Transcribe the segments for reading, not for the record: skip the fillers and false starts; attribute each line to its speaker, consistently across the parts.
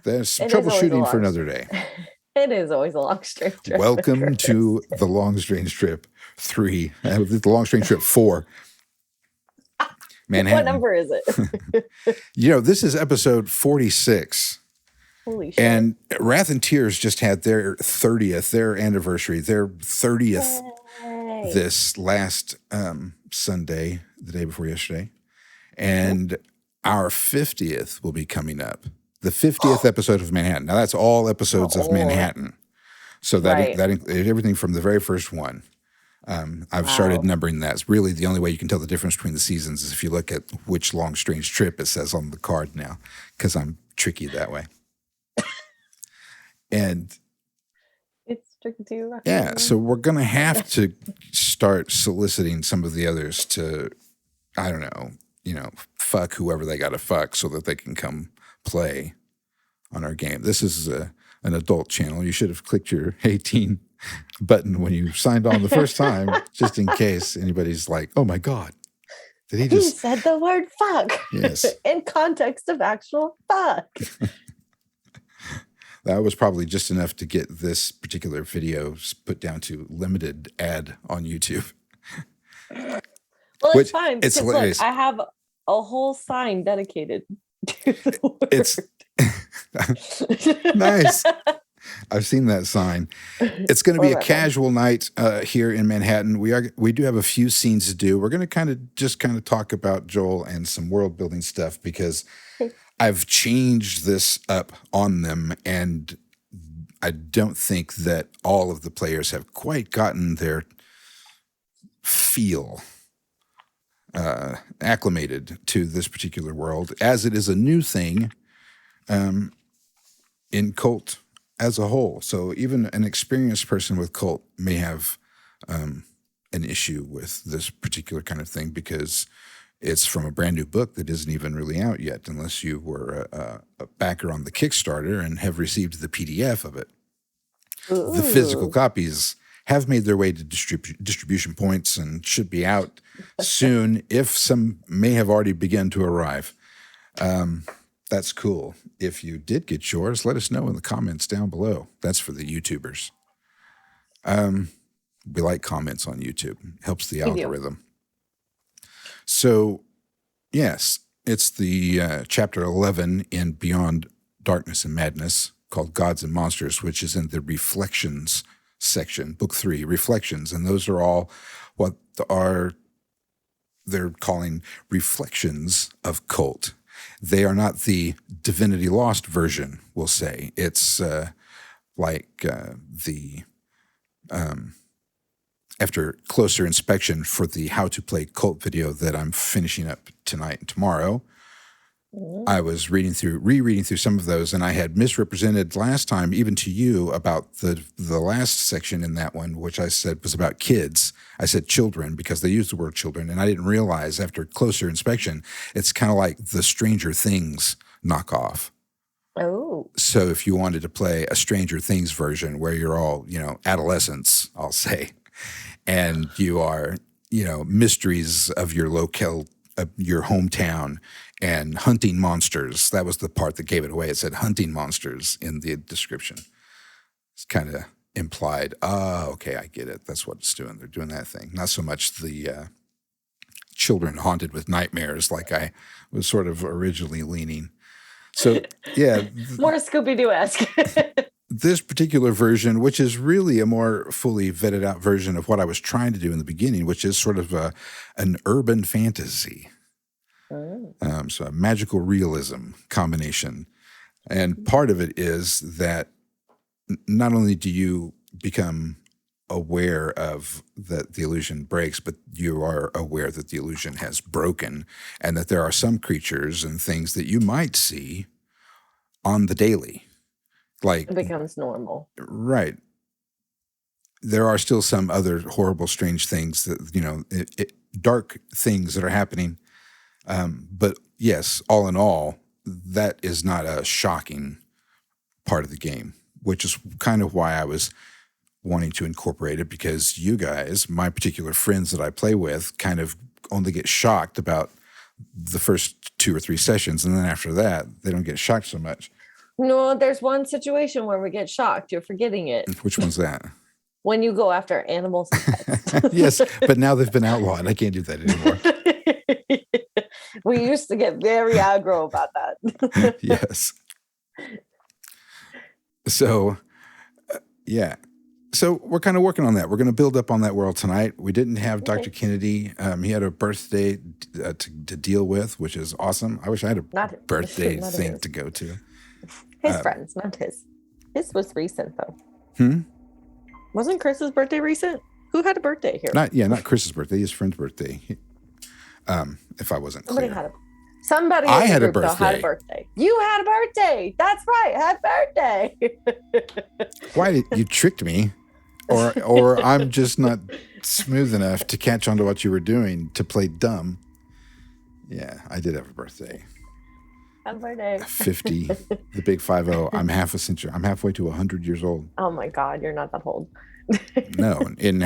Speaker 1: That's
Speaker 2: It is always a
Speaker 1: troubleshooting for
Speaker 2: long
Speaker 1: another day.
Speaker 2: It is always a long, strange trip.
Speaker 1: Welcome to the Long Strange Trip 3. The Long Strange Trip 4. Manhattan.
Speaker 2: What number is it?
Speaker 1: This is episode 46.
Speaker 2: Holy shit.
Speaker 1: And Wrath and Tears just had their 30th, their anniversary, their 30th
Speaker 2: Yay.
Speaker 1: this last Sunday, the day before yesterday. And our 50th will be coming up. The 50th episode of Manhattan. Now, that's all episodes of Manhattan. So that everything from the very first one. I've started numbering that. It's really the only way you can tell the difference between the seasons is if you look at which Long Strange Trip it says on the card now, because I'm tricky that way. And
Speaker 2: it's tricky too.
Speaker 1: Yeah, so we're going to have to start soliciting some of the others to, I don't know, fuck whoever they got to fuck so that they can come play on our game. This is an adult channel. You should have clicked your 18 button when you signed on the first time, just in case anybody's like, oh my God, did he just...
Speaker 2: He said the word fuck.
Speaker 1: Yes.
Speaker 2: In context of actual fuck.
Speaker 1: That was probably just enough to get this particular video put down to limited ad on YouTube.
Speaker 2: Well, it's fine.
Speaker 1: It's hilarious.
Speaker 2: Look, I have a whole sign dedicated to the word.
Speaker 1: It's nice. I've seen that sign. It's going to be a casual night here in Manhattan. We do have a few scenes to do. We're going to kind of talk about Joel and some world building stuff because I've changed this up on them, and I don't think that all of the players have quite gotten their feel acclimated to this particular world, as it is a new thing in KULT as a whole. So even an experienced person with KULT may have an issue with this particular kind of thing because it's from a brand new book that isn't even really out yet, unless you were a backer on the Kickstarter and have received the PDF of it. Ooh. The physical copies have made their way to distribution points and should be out soon, if some may have already begun to arrive. That's cool. If you did get yours, let us know in the comments down below. That's for the YouTubers. We like comments on YouTube. It helps the algorithm. So, yes, it's the chapter 11 in Beyond Darkness and Madness called Gods and Monsters, which is in the Reflections section, book 3, Reflections. And those are all what they're calling reflections of KULT. They are not the Divinity Lost version, we'll say. It's after closer inspection for the How to Play KULT video that I'm finishing up tonight and tomorrow, I was rereading through some of those, and I had misrepresented last time, even to you, about the last section in that one, which I said was about kids. I said children because they used the word children, and I didn't realize after closer inspection, it's kind of like the Stranger Things knockoff.
Speaker 2: Oh.
Speaker 1: So if you wanted to play a Stranger Things version where you're all, adolescents, I'll say, and you are, mysteries of your locale, your hometown, and hunting monsters. That was the part that gave it away. It said hunting monsters in the description. It's kind of implied. Okay, I get it. That's what it's doing. They're doing that thing. Not so much the children haunted with nightmares like I was sort of originally leaning. So, yeah.
Speaker 2: More Scooby-Doo-esque.
Speaker 1: This particular version, which is really a more fully vetted out version of what I was trying to do in the beginning, which is sort of an urban fantasy. So a magical realism combination. And part of it is that not only do you become aware of that the illusion breaks, but you are aware that the illusion has broken and that there are some creatures and things that you might see on the daily. Like
Speaker 2: it becomes normal.
Speaker 1: Right. There are still some other horrible, strange things that, dark things that are happening. But yes, all in all, that is not a shocking part of the game, which is kind of why I was wanting to incorporate it, because you guys, my particular friends that I play with, kind of only get shocked about the first 2 or 3 sessions. And then after that, they don't get shocked so much.
Speaker 2: No, there's one situation where we get shocked. You're forgetting it.
Speaker 1: Which one's that?
Speaker 2: When you go after animals and pets.
Speaker 1: Yes, but now they've been outlawed. I can't do that anymore.
Speaker 2: We used to get very aggro about that.
Speaker 1: Yes. So, yeah. So we're kind of working on that. We're going to build up on that world tonight. We didn't have Dr. Kennedy. He had a birthday to deal with, which is awesome. I wish I had a birthday thing to go to.
Speaker 2: His friends, not his. His was recent, though. Wasn't Chris's birthday recent? Who had a birthday here?
Speaker 1: Not Chris's birthday. His friend's birthday. If I wasn't clear.
Speaker 2: Somebody
Speaker 1: I had a
Speaker 2: birthday. Had a birthday. You had a birthday. That's right. Happy birthday.
Speaker 1: Why did you tricked me? Or I'm just not smooth enough to catch on to what you were doing to play dumb. Yeah, I did have a birthday.
Speaker 2: Happy birthday.
Speaker 1: 50, the big 50. I'm half a century. I'm halfway to 100 years old.
Speaker 2: Oh my God, you're not that old.
Speaker 1: No, in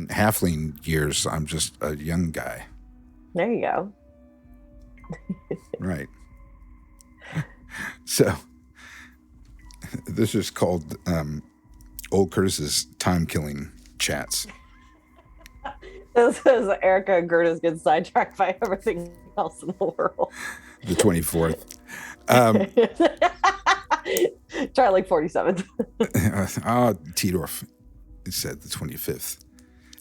Speaker 1: halfling years, I'm just a young guy.
Speaker 2: There you go.
Speaker 1: Right. So this is called Old Curtis's time-killing chats.
Speaker 2: This is Erica and Gerda's get sidetracked by everything else in the world.
Speaker 1: The 24th.
Speaker 2: Try like 47th.
Speaker 1: Tidorf said the 25th.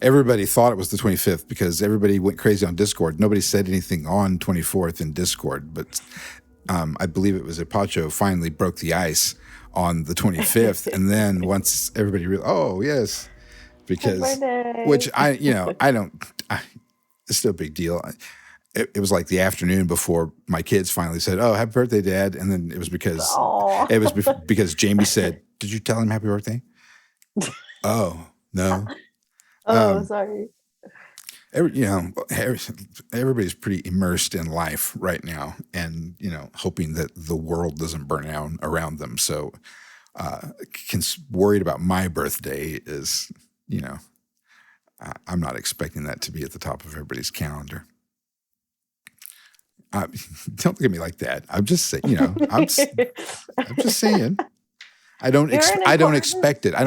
Speaker 1: Everybody thought it was the 25th because everybody went crazy on Discord. Nobody said anything on 24th in Discord, but I believe it was Apacho finally broke the ice on the 25th. And then once everybody realized, oh, yes, because, which it's still a big deal. It was like the afternoon before my kids finally said, oh, happy birthday, Dad. And then it was because because Jamie said, did you tell him happy birthday? Oh, no.
Speaker 2: Sorry.
Speaker 1: Everybody's pretty immersed in life right now, and hoping that the world doesn't burn down around them. So, worried about my birthday is, I'm not expecting that to be at the top of everybody's calendar. Don't look at me like that. I'm just saying. I'm just saying. I don't expect it. I'm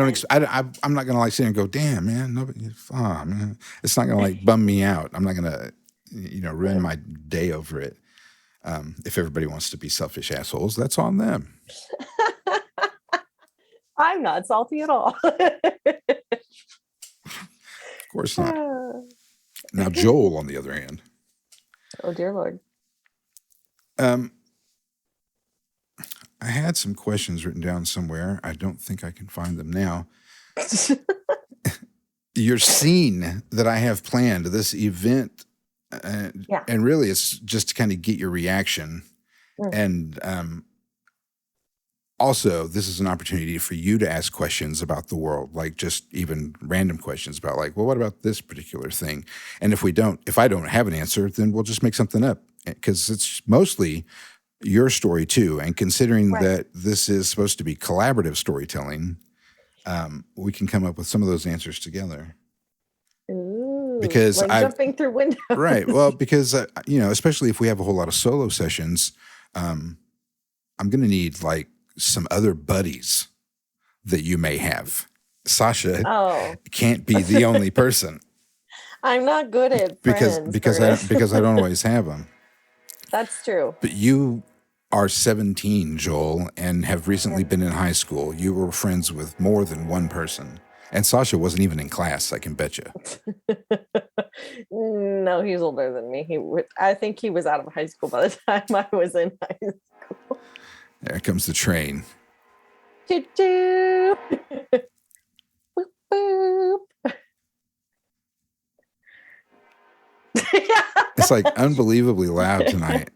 Speaker 1: not gonna sit and go, damn, man. Man. It's not gonna bum me out. I'm not gonna, ruin my day over it. If everybody wants to be selfish assholes, that's on them.
Speaker 2: I'm not salty at all.
Speaker 1: Of course not. Now, Joel, on the other hand.
Speaker 2: Oh dear Lord.
Speaker 1: I had some questions written down somewhere. I don't think I can find them now. Your scene that I have planned, this event, and really it's just to kind of get your reaction. And also, this is an opportunity for you to ask questions about the world, like just even random questions about well, what about this particular thing? And if I don't have an answer, then we'll just make something up, because it's mostly your story too. And considering that this is supposed to be collaborative storytelling, we can come up with some of those answers together.
Speaker 2: Ooh,
Speaker 1: because
Speaker 2: jumping through windows.
Speaker 1: Right. Well, because, especially if we have a whole lot of solo sessions, I'm going to need some other buddies that you may have. Sasha can't be the only person.
Speaker 2: I'm not good at friends.
Speaker 1: Because I don't always have them.
Speaker 2: That's true.
Speaker 1: But you are 17, Joel, and have recently been in high school. You were friends with more than one person. And Sasha wasn't even in class, I can bet you.
Speaker 2: No, he's older than me. I think he was out of high school by the time I was in high school.
Speaker 1: There comes the train.
Speaker 2: Choo-choo. Boop, boop.
Speaker 1: It's unbelievably loud tonight.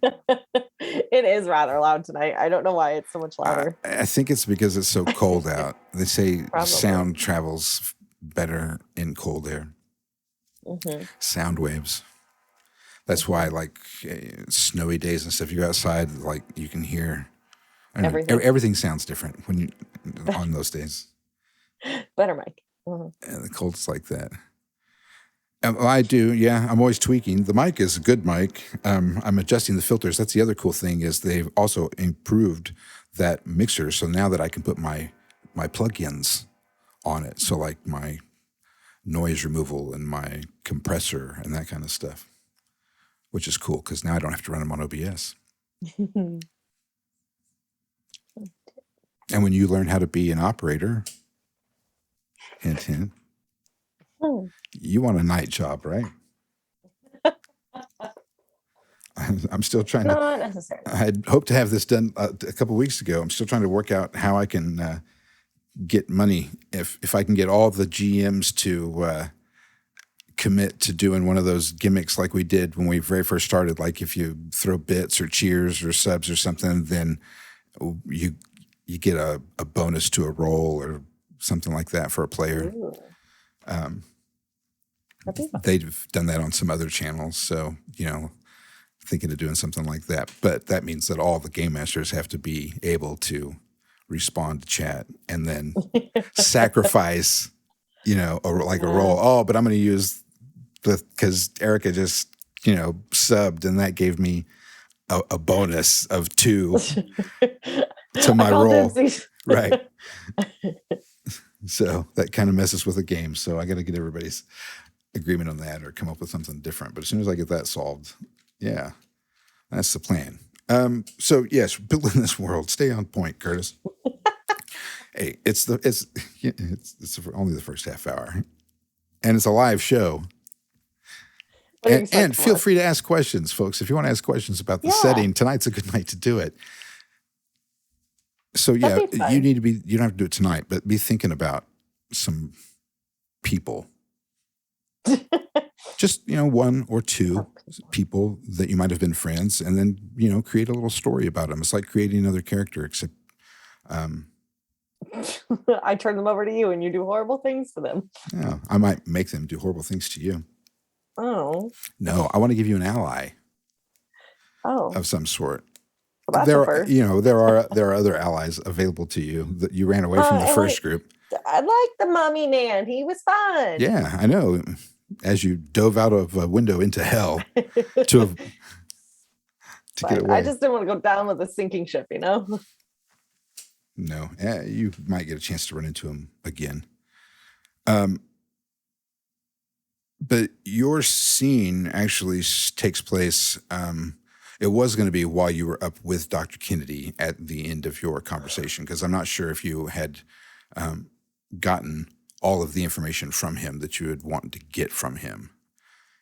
Speaker 2: It is rather loud tonight. I don't know why it's so much louder.
Speaker 1: I think it's because it's so cold out. They say sound travels better in cold air. Mm-hmm. Sound waves. That's why, snowy days and stuff, you go outside, you can hear everything sounds different when you on those days.
Speaker 2: Better mic. Mm-hmm.
Speaker 1: And the cold's like that. I do, yeah. I'm always tweaking. The mic is a good mic. I'm adjusting the filters. That's the other cool thing is they've also improved that mixer. So now that I can put my plugins on it, so like my noise removal and my compressor and that kind of stuff, which is cool because now I don't have to run them on OBS. And when you learn how to be an operator, hint, hint, you want a night job, right? I'm still trying to.
Speaker 2: Not necessarily.
Speaker 1: I had hoped to have this done a couple of weeks ago. I'm still trying to work out how I can get money. If I can get all the GMs to commit to doing one of those gimmicks like we did when we very first started, like if you throw bits or cheers or subs or something, then you get a bonus to a roll or something like that for a player. They've done that on some other channels, so thinking of doing something like that. But that means that all the game masters have to be able to respond to chat and then sacrifice, a roll. Oh, but I'm going to use because Erica just, subbed and that gave me a bonus of 2 to my roll. Right. So that kind of messes with the game. So I got to get everybody's agreement on that or come up with something different. But as soon as I get that solved, yeah, that's the plan. So yes, building this world. Stay on point, Curtis. Hey, it's only the first half hour, and it's a live show. And feel free to ask questions, folks. If you want to ask questions about the setting, tonight's a good night to do it. So yeah, you need to be. You don't have to do it tonight, but be thinking about some people. Just, 1 or 2 people that you might have been friends, and then, create a little story about them. It's like creating another character, except
Speaker 2: I turn them over to you and you do horrible things to them.
Speaker 1: Yeah, I might make them do horrible things to you.
Speaker 2: Oh.
Speaker 1: No, I want to give you an ally.
Speaker 2: Oh.
Speaker 1: Of some sort.
Speaker 2: Well,
Speaker 1: there are other allies available to you. That you ran away from the first group.
Speaker 2: I like the mummy man. He was fun.
Speaker 1: Yeah, I know. As you dove out of a window into hell to get away.
Speaker 2: I just didn't want to go down with a sinking ship, No,
Speaker 1: you might get a chance to run into him again. But your scene actually takes place. It was going to be while you were up with Dr. Kennedy at the end of your conversation, because I'm not sure if you had gotten all of the information from him that you had wanted to get from him.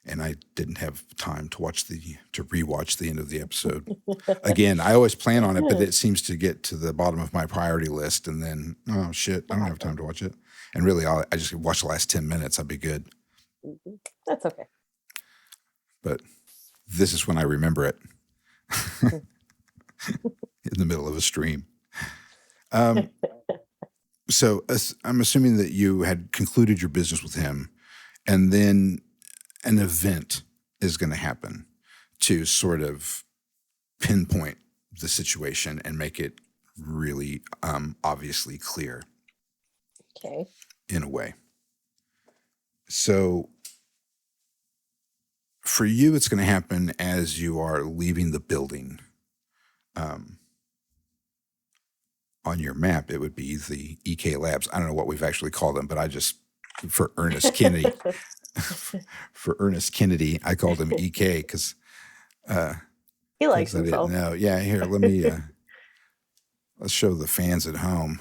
Speaker 1: And I didn't have time to rewatch the end of the episode. Again, I always plan on it, but it seems to get to the bottom of my priority list. And then, oh shit, I don't have time to watch it. And really, I just watch the last 10 minutes. I'd be good.
Speaker 2: That's okay.
Speaker 1: But this is when I remember it. In the middle of a stream. So I'm assuming that you had concluded your business with him, and then an event is going to happen to sort of pinpoint the situation and make it really obviously clear.
Speaker 2: Okay.
Speaker 1: In a way. So for you, it's going to happen as you are leaving the building. On your map, it would be the EK Labs. I don't know what we've actually called them, but I just, for Ernest Kennedy, I called him EK because
Speaker 2: he likes himself.
Speaker 1: No, yeah. Here, let me. Let's show the fans at home.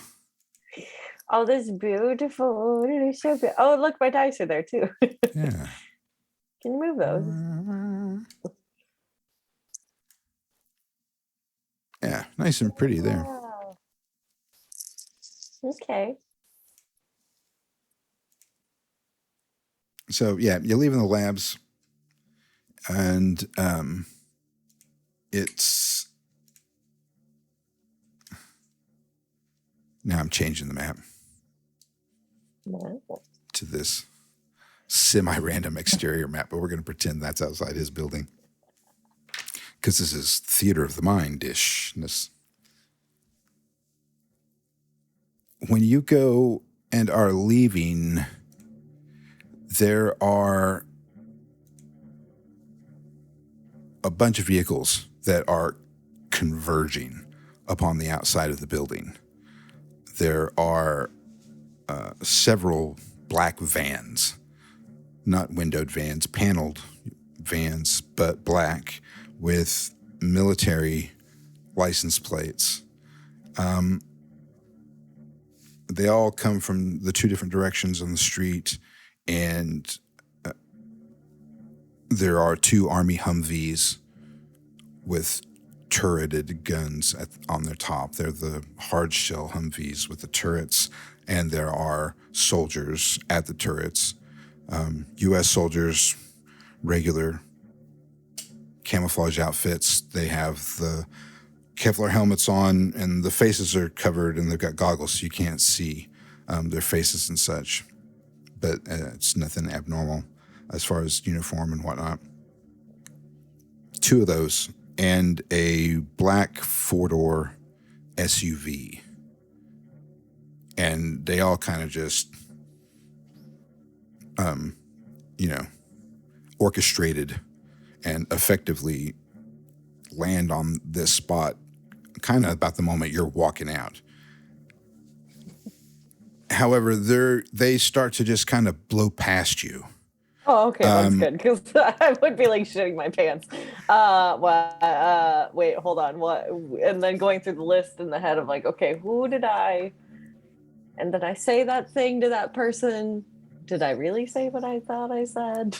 Speaker 2: Oh, this beautiful. Oh, look, my dice are there too.
Speaker 1: Yeah.
Speaker 2: Can you move those?
Speaker 1: Yeah, nice and pretty there.
Speaker 2: Wow. Okay.
Speaker 1: So yeah, you're leaving the labs, and it's now I'm changing the map to this semi-random exterior map, but we're going to pretend that's outside his building because this is theater of the mind-ishness. When you go and are leaving, there are a bunch of vehicles that are converging upon the outside of the building. There are several black vans, not windowed vans, paneled vans, but black with military license plates. They all come from the two different directions on the street, and there are two Army Humvees with turreted guns on their top. They're the hard shell Humvees with the turrets, and there are soldiers at the turrets. U.S. soldiers, regular camouflage outfits. They have the Kevlar helmets on, and the faces are covered, and they've got goggles so you can't see their faces and such. But it's nothing abnormal as far as uniform and whatnot. Two of those, and a black four-door SUV. And they all kind of just, orchestrated and effectively land on this spot kind of about the moment you're walking out. However, they start to just kind of blow past you.
Speaker 2: Oh, okay, that's good, because I would be like shitting my pants. Wait, hold on. What? And then going through the list in the head of like, okay, who did I? And did I say that thing to that person? Did I really say what I thought I said?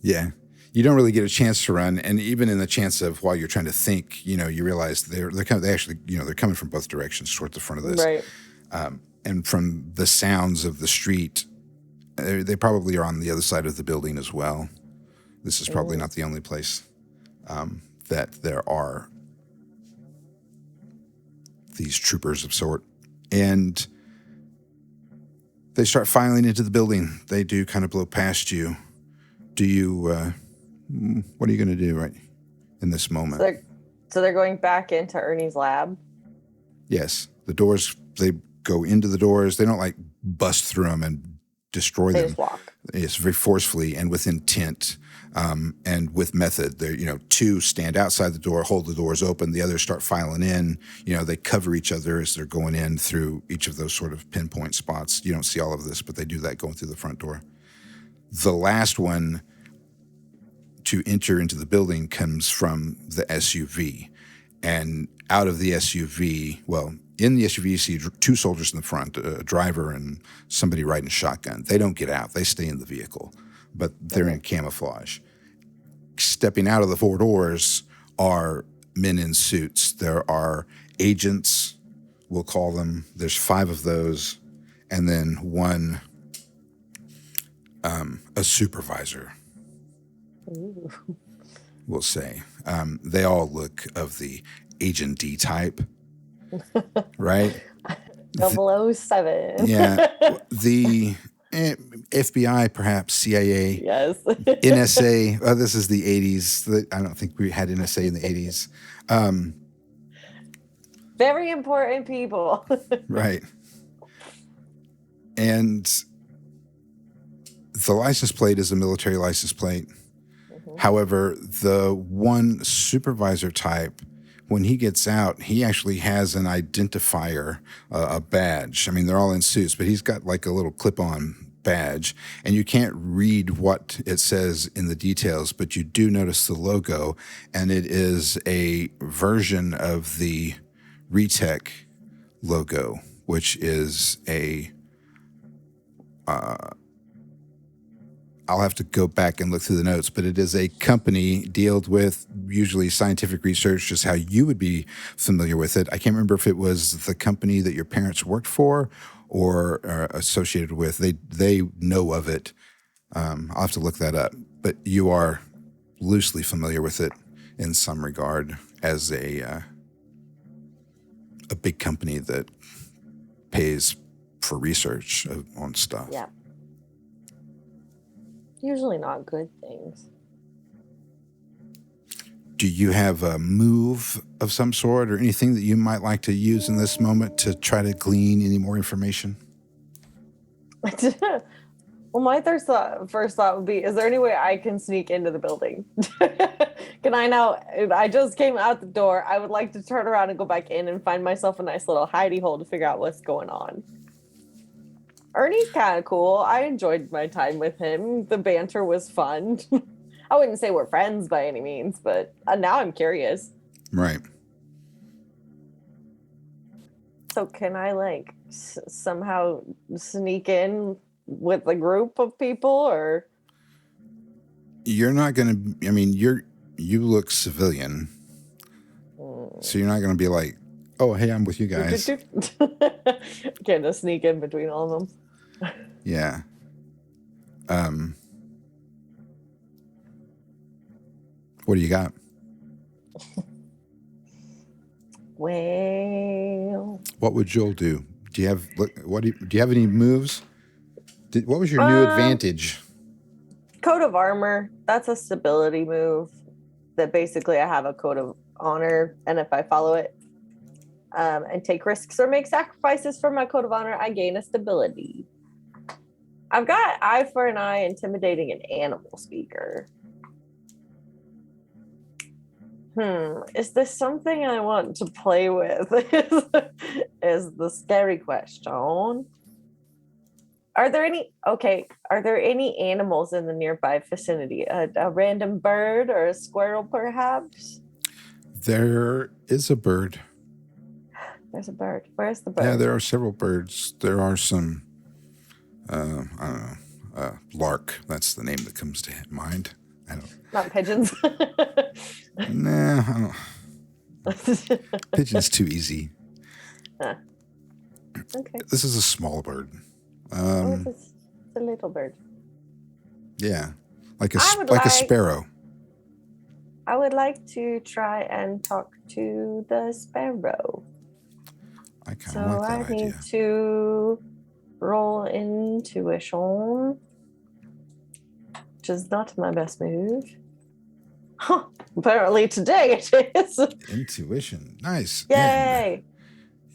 Speaker 1: Yeah. You don't really get a chance to run, and even in the chance of while you're trying to think, you realize they're coming from both directions towards the front of this,
Speaker 2: right?
Speaker 1: And from the sounds of the street, they probably are on the other side of the building as well. This is probably not the only place that there are these troopers of sort, and they start filing into the building. They do kind of blow past you. Do you? What are you going to do right in this moment?
Speaker 2: So they're going back into Ernie's lab?
Speaker 1: Yes. The doors, they go into the doors. They don't like bust through them and destroy them.
Speaker 2: They just walk.
Speaker 1: It's very forcefully and with intent and with method. They're, two stand outside the door, hold the doors open. The others start filing in. They cover each other as they're going in through each of those sort of pinpoint spots. You don't see all of this, but they do that going through the front door. The last one to enter into the building comes from the SUV. And out of the SUV, in the SUV, you see two soldiers in the front, a driver and somebody riding a shotgun. They don't get out. They stay in the vehicle, but they're in camouflage. Stepping out of the four doors are men in suits. There are agents, we'll call them. There's 5 of those, and then one, a supervisor.
Speaker 2: Ooh.
Speaker 1: We'll say. They all look of the Agent D type, right?
Speaker 2: 007.
Speaker 1: Yeah. The FBI, perhaps, CIA.
Speaker 2: Yes.
Speaker 1: NSA. This is the 80s. I don't think we had NSA in the 80s.
Speaker 2: Very important people.
Speaker 1: Right. And the license plate is a military license plate. However, the one supervisor type, when he gets out, he actually has an identifier, a badge. I mean, they're all in suits, but he's got like a little clip-on badge, and you can't read what it says in the details, but you do notice the logo, and it is a version of the Retech logo, which is a I'll have to go back and look through the notes, but it is a company dealt with usually scientific research, just how you would be familiar with it. I can't remember if it was the company that your parents worked for or associated with. They know of it. I'll have to look that up, but you are loosely familiar with it in some regard as a big company that pays for research on stuff.
Speaker 2: Yeah. Usually not good things.
Speaker 1: Do you have a move of some sort or anything that you might like to use in this moment to try to glean any more information?
Speaker 2: Well, my first thought would be, is there any way I can sneak into the building? Can I now? I just came out the door. I would like to turn around and go back in and find myself a nice little hidey hole to figure out what's going on. Ernie's kind of cool. I enjoyed my time with him. The banter was fun. I wouldn't say we're friends by any means, but now I'm curious.
Speaker 1: Right.
Speaker 2: So can I like somehow sneak in with a group of people, or
Speaker 1: you're not going to, I mean, you look civilian. So you're not going to be like, oh, hey, I'm with you guys.
Speaker 2: Can just sneak in between all of them.
Speaker 1: Yeah. What do you got?
Speaker 2: Well,
Speaker 1: what would Joel do? Do you have do you have any moves? What was your new advantage?
Speaker 2: Code of Armor. That's a stability move. That basically I have a code of honor, and if I follow it and take risks or make sacrifices for my code of honor, I gain a stability. I've got eye for an eye, intimidating, an animal speaker. Is this something I want to play with? Is the scary question. Are there any animals in the nearby vicinity? A random bird or a squirrel, perhaps?
Speaker 1: There is a bird.
Speaker 2: There's a bird. Where's the bird?
Speaker 1: Yeah, there are several birds. There are some, I don't know, lark. That's the name that comes to mind. I don't.
Speaker 2: Not pigeons.
Speaker 1: Nah, I don't. Pigeon's too easy.
Speaker 2: Huh. Okay.
Speaker 1: This is a small bird.
Speaker 2: It's a little bird.
Speaker 1: Yeah, like a sparrow.
Speaker 2: I would like to try and talk to the sparrow.
Speaker 1: I kind of like that idea.
Speaker 2: So I need to roll intuition, which is not my best move. Huh. Apparently today it is.
Speaker 1: Intuition. Nice.
Speaker 2: Yay.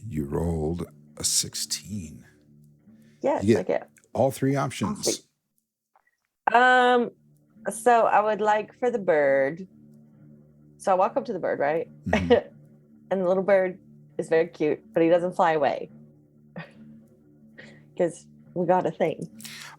Speaker 1: And you rolled a 16.
Speaker 2: Yes,
Speaker 1: you get
Speaker 2: I get
Speaker 1: all three options.
Speaker 2: So I would like for the bird. So I walk up to the bird, right? Mm-hmm. And the little bird is very cute, but he doesn't fly away. Because we got a thing.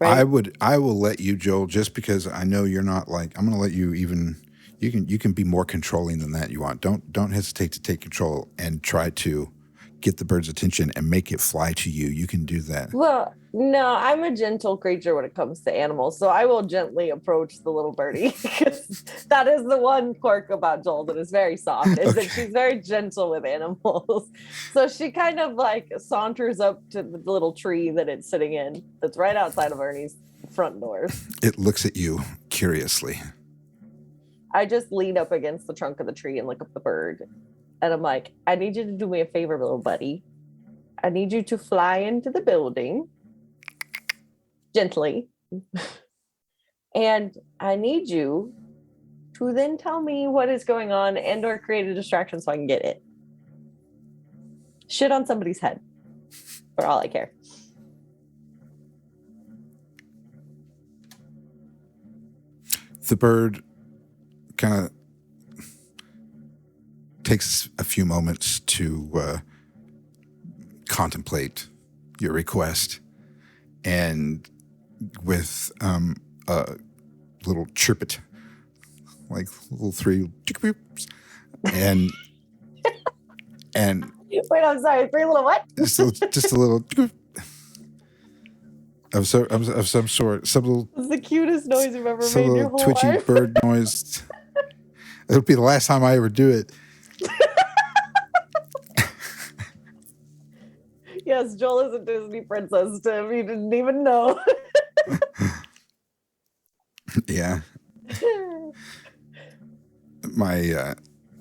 Speaker 2: Right?
Speaker 1: I will let you, Joel, just because I know you're not like, I'm gonna let you even you can be more controlling than that you want. Don't hesitate to take control and try to get the bird's attention and make it fly to you. You can do that.
Speaker 2: Well, no, I'm a gentle creature when it comes to animals, so I will gently approach the little birdie. That is the one quirk about Joel that is very soft, is that she's very gentle with animals. So she kind of like saunters up to the little tree that it's sitting in that's right outside of Ernie's front door.
Speaker 1: It looks at you curiously.
Speaker 2: I just lean up against the trunk of the tree and look up the bird. And I'm like, I need you to do me a favor, little buddy. I need you to fly into the building gently. And I need you to then tell me what is going on and or create a distraction so I can get it. Shit on somebody's head. For all I care.
Speaker 1: The bird kind of takes a few moments to contemplate your request, and with a little chirpit, like little three, and
Speaker 2: wait, I'm sorry, three little what?
Speaker 1: just a little of some sort, some little.
Speaker 2: It's the cutest noise you've ever made in your whole
Speaker 1: twitchy
Speaker 2: life.
Speaker 1: Bird noise. It'll be the last time I ever do it.
Speaker 2: Yes, Joel is a Disney princess, Tim. You didn't even know.
Speaker 1: Yeah. My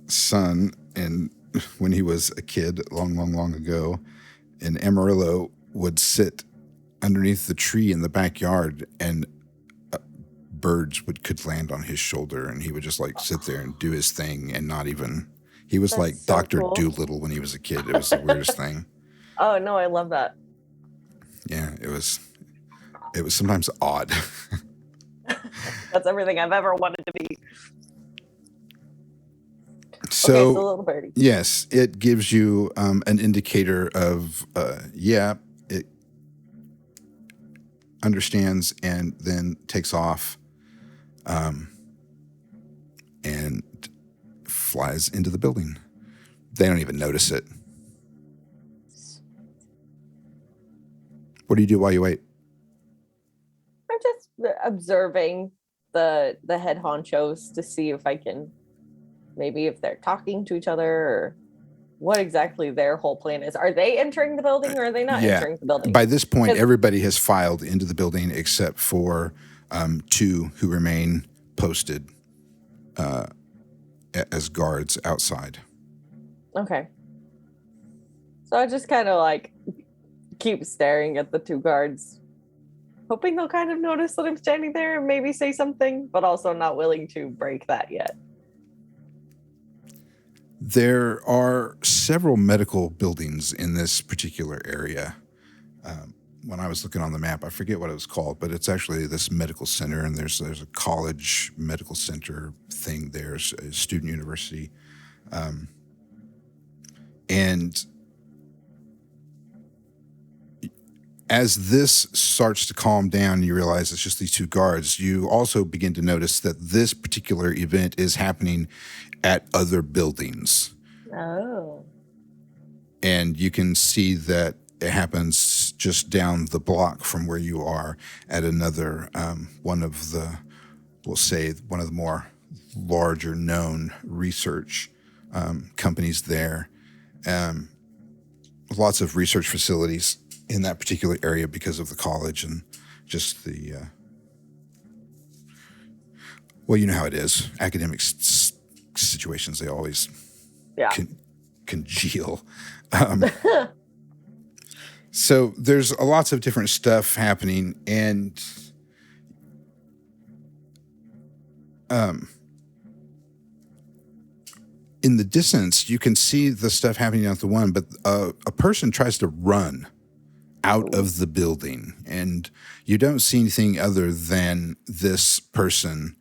Speaker 1: son, and when he was a kid, long ago, in Amarillo, would sit underneath the tree in the backyard, and birds could land on his shoulder, and he would just like sit there and do his thing and not even. He was like so Dr. Cool. Doolittle when he was a kid. It was the weirdest thing.
Speaker 2: Oh no, I love that.
Speaker 1: Yeah, it it was sometimes odd.
Speaker 2: That's everything I've ever wanted to be.
Speaker 1: So,
Speaker 2: okay, so little birdie.
Speaker 1: Yes, it gives you an indicator of, it understands and then takes off and flies into the building. They don't even notice it. What do you do while you wait?
Speaker 2: I'm just observing the head honchos to see if I can, maybe if they're talking to each other or what exactly their whole plan is. Are they entering the building or are they not entering the building?
Speaker 1: By this point, everybody has filed into the building except for 2 who remain posted as guards outside.
Speaker 2: Okay. So I just kind of like keep staring at the 2 guards, hoping they'll kind of notice that I'm standing there and maybe say something, but also not willing to break that yet.
Speaker 1: There are several medical buildings in this particular area. When I was looking on the map, I forget what it was called, but it's actually this medical center, and there's a college medical center thing. There's a student university. And as this starts to calm down, you realize it's just these 2 guards. You also begin to notice that this particular event is happening at other buildings.
Speaker 2: Oh.
Speaker 1: And you can see that it happens just down the block from where you are at another, one of the more larger known research companies there. Lots of research facilities in that particular area because of the college and just the, well, you know how it is. Academic situations, they always congeal. So there's lots of different stuff happening, and in the distance, you can see the stuff happening out the one, but a person tries to run out of the building, and you don't see anything other than this person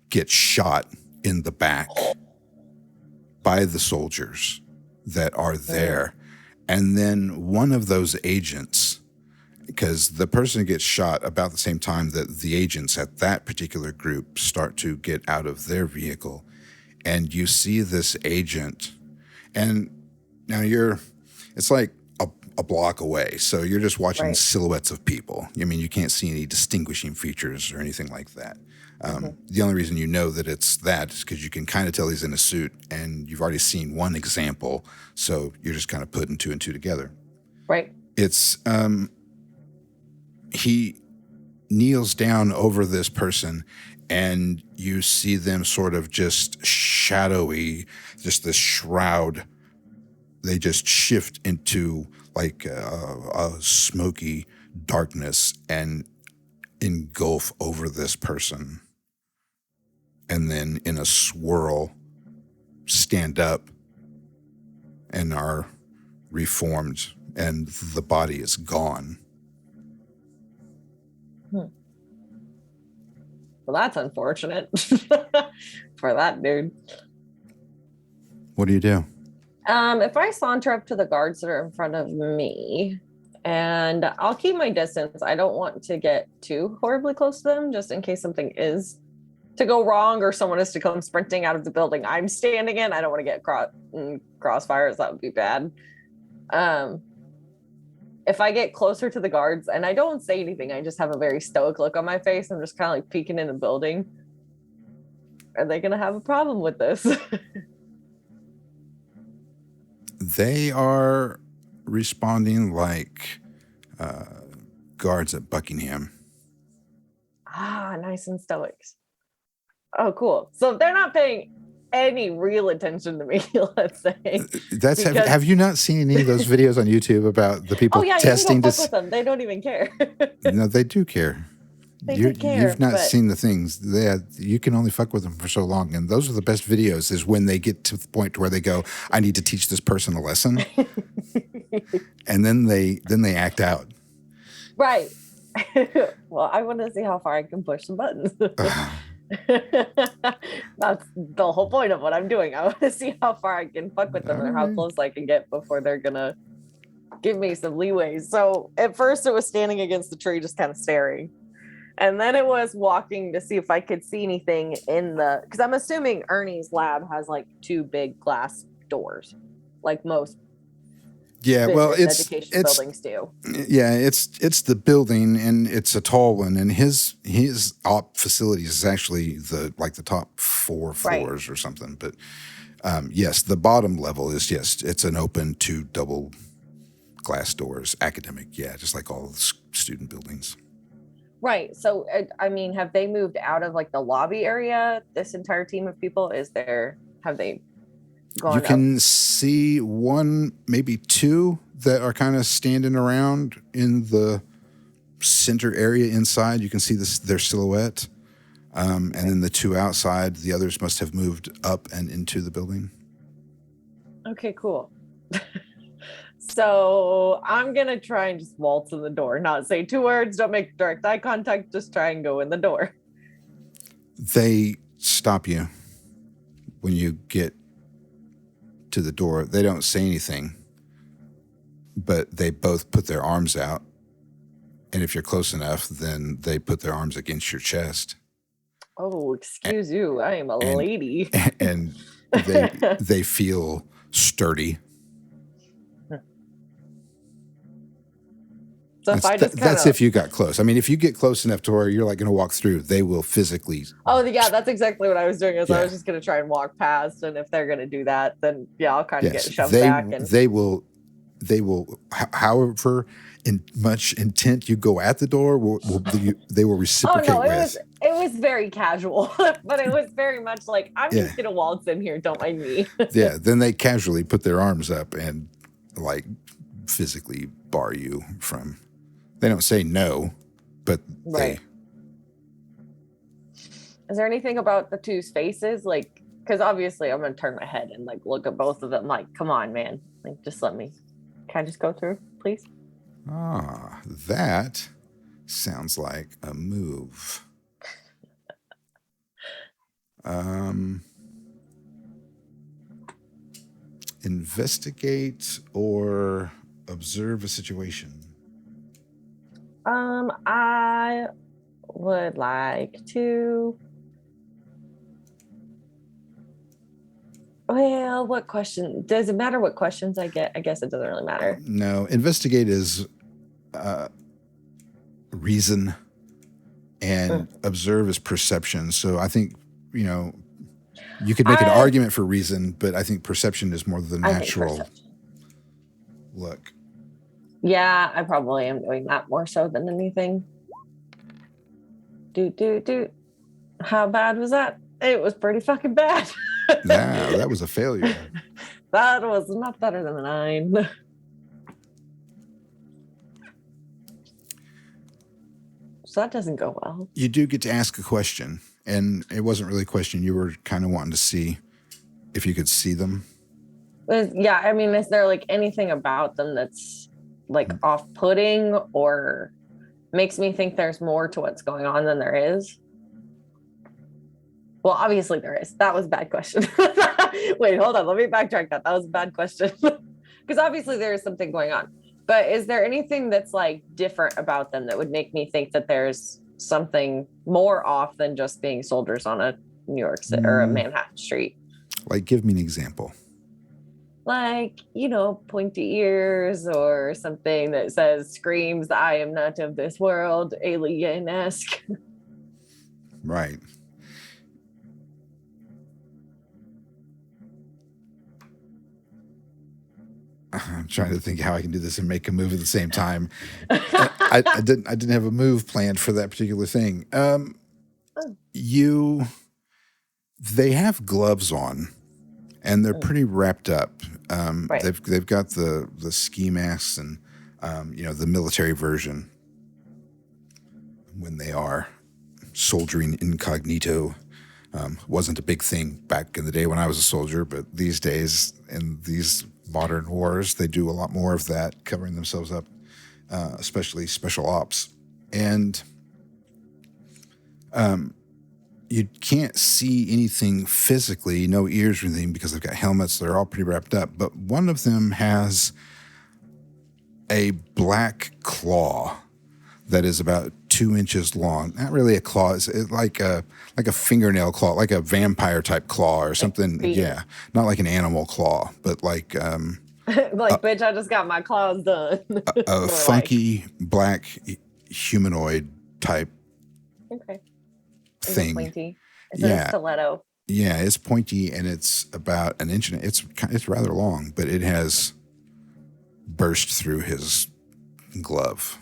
Speaker 1: gets shot in the back by the soldiers that are there. And then one of those agents, because the person gets shot about the same time that the agents at that particular group start to get out of their vehicle, and you see this agent, and now it's like a block away, so you're just watching silhouettes of people. I mean, you can't see any distinguishing features or anything like that. The only reason you know that it's that is because you can kind of tell he's in a suit, and you've already seen one example, so you're just kind of putting 2 and 2 together.
Speaker 2: Right.
Speaker 1: It's he kneels down over this person, and you see them sort of just shadowy, just this shroud. They just shift into like a smoky darkness and engulf over this person. And then in a swirl, stand up and are reformed, and the body is gone.
Speaker 2: Well, that's unfortunate for that dude.
Speaker 1: What do you do?
Speaker 2: If I saunter up to the guards that are in front of me, and I'll keep my distance. I don't want to get too horribly close to them, just in case something is to go wrong or someone is to come sprinting out of the building I'm standing in. I don't want to get crossfires. That would be bad. If I get closer to the guards and I don't say anything, I just have a very stoic look on my face. I'm just kind of like peeking in the building. Are they going to have a problem with this?
Speaker 1: They are responding like guards at Buckingham.
Speaker 2: Nice and stoic. Oh, cool. So they're not paying any real attention to me, let's say.
Speaker 1: Have you not seen any of those videos on YouTube about the people testing
Speaker 2: you can go fuck with them. They don't even care.
Speaker 1: No, they do care. You've not seen the things. You can only fuck with them for so long, and those are the best videos. Is when they get to the point where they go, "I need to teach this person a lesson," and then they act out.
Speaker 2: Right. Well, I want to see how far I can push the buttons.
Speaker 1: Ugh.
Speaker 2: That's the whole point of what I'm doing. I want to see how far I can fuck with them
Speaker 1: All
Speaker 2: and how
Speaker 1: right.
Speaker 2: close I can get before they're gonna give me some leeway. So at first it was standing against the tree, just kind of staring. And then it was walking to see if I could see anything in the, because I'm assuming Ernie's lab has like two big glass doors, like most
Speaker 1: Yeah, well,
Speaker 2: business education buildings do.
Speaker 1: it's the building, and it's a tall one, and his op facilities is actually the top four
Speaker 2: Right.
Speaker 1: floors or something. But yes, the bottom level is it's an open two double glass doors, academic, just like all the student buildings.
Speaker 2: Right. So, I mean, have they moved out of like the lobby area? This entire team of people, have they gone
Speaker 1: You
Speaker 2: up?
Speaker 1: can see one, maybe two that are kind of standing around in the center area inside. You can see their silhouette. And then the two outside, the others must have moved up and into the building.
Speaker 2: Okay, cool. So I'm gonna try and just waltz in the door, not say two words, don't make direct eye contact, just try and go in the door.
Speaker 1: They stop you when you get to the door. They don't say anything, but they both put their arms out. And if you're close enough, then they put their arms against your chest.
Speaker 2: Oh, excuse you, I am a
Speaker 1: and-
Speaker 2: lady.
Speaker 1: And they feel sturdy.
Speaker 2: So if I just
Speaker 1: That's if you got close. I mean, if you get close enough to where you're like going to walk through, they will physically.
Speaker 2: Oh yeah, that's exactly what I was doing. Is I
Speaker 1: Yeah.
Speaker 2: was just gonna try and walk past, and if they're gonna do that, then yeah, I'll kind of
Speaker 1: Yes,
Speaker 2: get shoved back. And
Speaker 1: they will. However in much intent you go at the door, they will
Speaker 2: oh
Speaker 1: reciprocate
Speaker 2: no,
Speaker 1: with.
Speaker 2: it was very casual, but it was very much like I'm
Speaker 1: Yeah.
Speaker 2: just gonna waltz in here. Don't mind me.
Speaker 1: Yeah, then they casually put their arms up and like physically bar you from. They don't say no, but
Speaker 2: Right. Is there anything about the two's faces, like? Because obviously I'm gonna turn my head and like look at both of them. Like, come on, man. Like, just let me. Can I just go through, please?
Speaker 1: That sounds like a move. Investigate or observe a situation.
Speaker 2: I would like to. Well, what question? Does it matter what questions I get? I guess it doesn't really matter.
Speaker 1: No, investigate is reason, and observe is perception. So I think, you could make an argument for reason, but I think perception is more the natural look.
Speaker 2: Yeah, I probably am doing that more so than anything. Do. How bad was that? It was pretty fucking bad.
Speaker 1: Nah, that was a failure.
Speaker 2: That was not better than a 9. So that doesn't go well.
Speaker 1: You do get to ask a question, and it wasn't really a question. You were kind of wanting to see if you could see them.
Speaker 2: Yeah, I mean, is there like anything about them that's like off-putting or makes me think there's more to what's going on than there is? Well, obviously there is. That was a bad question. Wait, hold on. Let me backtrack that. That was a bad question. Because obviously there is something going on. But is there anything that's like different about them that would make me think that there's something more off than just being soldiers on a New York City or a Manhattan street?
Speaker 1: Like, give me an example.
Speaker 2: Like, pointy ears or something that says, screams, I am not of this world, alien-esque.
Speaker 1: Right. I'm trying to think how I can do this and make a move at the same time. I didn't have a move planned for that particular thing. They have gloves on, and they're pretty wrapped up.
Speaker 2: Right.
Speaker 1: They've got the ski masks and the military version when they are soldiering incognito. Wasn't a big thing back in the day when I was a soldier, but these days in these modern wars, they do a lot more of that, covering themselves up, especially special ops. And you can't see anything physically, no ears or anything, because they've got helmets. They're all pretty wrapped up. But one of them has a black claw that is about 2 inches long. Not really a claw. It's like a fingernail claw, like a vampire type claw or something.
Speaker 2: Feet.
Speaker 1: Yeah, not like an animal claw, but like
Speaker 2: bitch, I just got my claws done.
Speaker 1: a
Speaker 2: More
Speaker 1: funky black humanoid type
Speaker 2: okay. Is it
Speaker 1: thing.
Speaker 2: pointy? Is it a stiletto?
Speaker 1: Yeah, it's pointy and it's about an inch and it's rather long, but it has burst through his glove.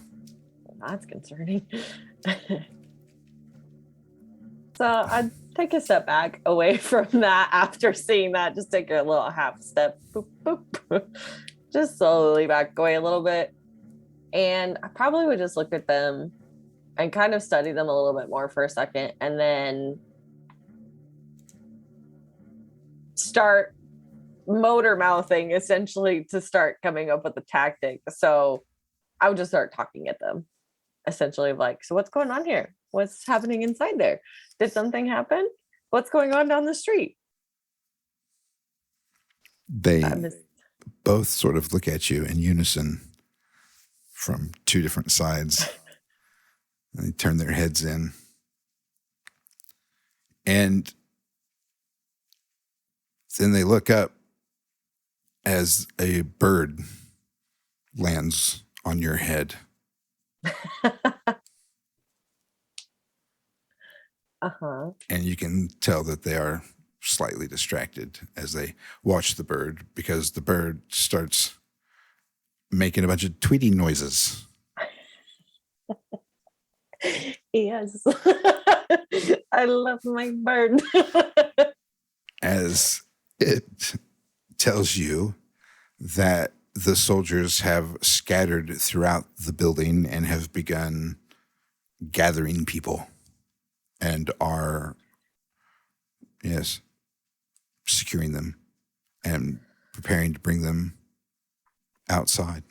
Speaker 2: That's concerning. So I'd take a step back away from that after seeing that. Just take a little half step. Boop, boop. Just slowly back away a little bit. And I probably would just look at them and kind of study them a little bit more for a second. And then start motor mouthing essentially to start coming up with a tactic. So I would just start talking at them. Essentially like, so what's going on here? What's happening inside there? Did something happen? What's going on down the street?
Speaker 1: They both sort of look at you in unison from two different sides. And they turn their heads in. And then they look up as a bird lands on your head. And you can tell that they are slightly distracted as they watch the bird, because the bird starts making a bunch of tweeting noises.
Speaker 2: Yes. I love my bird.
Speaker 1: As it tells you that the soldiers have scattered throughout the building and have begun gathering people and are, yes, securing them and preparing to bring them outside.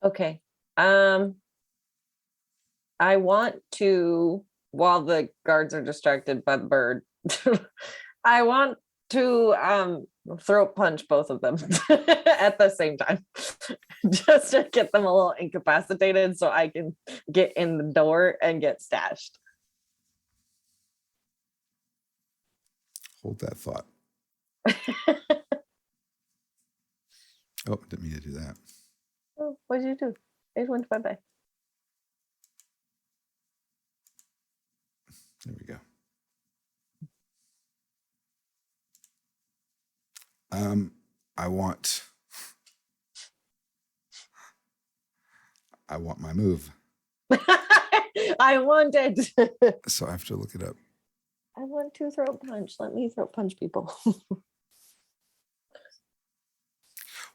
Speaker 2: Okay. I want to, while the guards are distracted by the bird, I want to throat punch both of them at the same time, just to get them a little incapacitated so I can get in the door and get stashed.
Speaker 1: Hold that thought. Oh, didn't mean to do that.
Speaker 2: Oh, what did you do? It went bye-bye.
Speaker 1: There we go. I want my move.
Speaker 2: I want it.
Speaker 1: So I have to look it up.
Speaker 2: I want to throat punch. Let me throat punch people.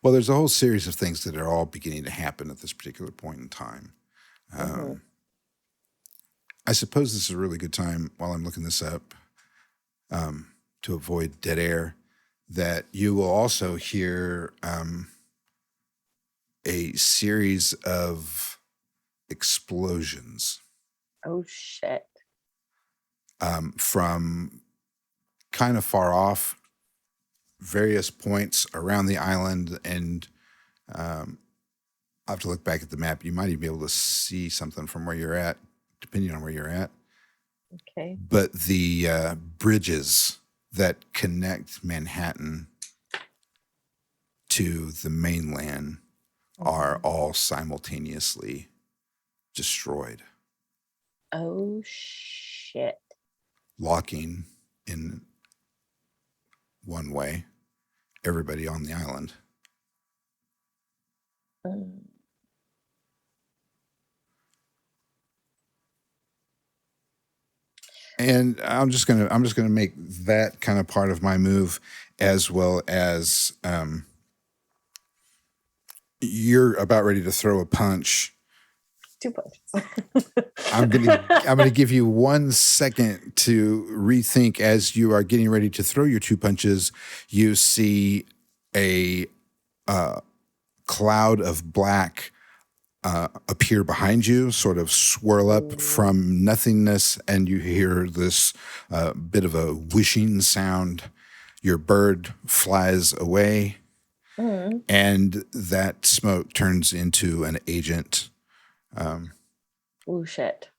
Speaker 1: Well, there's a whole series of things that are all beginning to happen at this particular point in time. I suppose this is a really good time, while I'm looking this up, to avoid dead air, that you will also hear a series of explosions.
Speaker 2: Oh, shit.
Speaker 1: From kind of far off, various points around the island, and I'll have to look back at the map. You might even be able to see something from where you're at, depending on where you're at.
Speaker 2: Okay.
Speaker 1: But the bridges that connect Manhattan to the mainland are all simultaneously destroyed.
Speaker 2: Oh, shit.
Speaker 1: Locking in one way everybody on the island. And I'm just gonna make that kind of part of my move, as well as you're about ready to throw a punch.
Speaker 2: 2 punches.
Speaker 1: I'm gonna give you 1 second to rethink. As you are getting ready to throw your 2 punches, you see a cloud of black appear behind you, sort of swirl up from nothingness, and you hear this bit of a whooshing sound. Your bird flies away, and that smoke turns into an agent.
Speaker 2: Oh shit.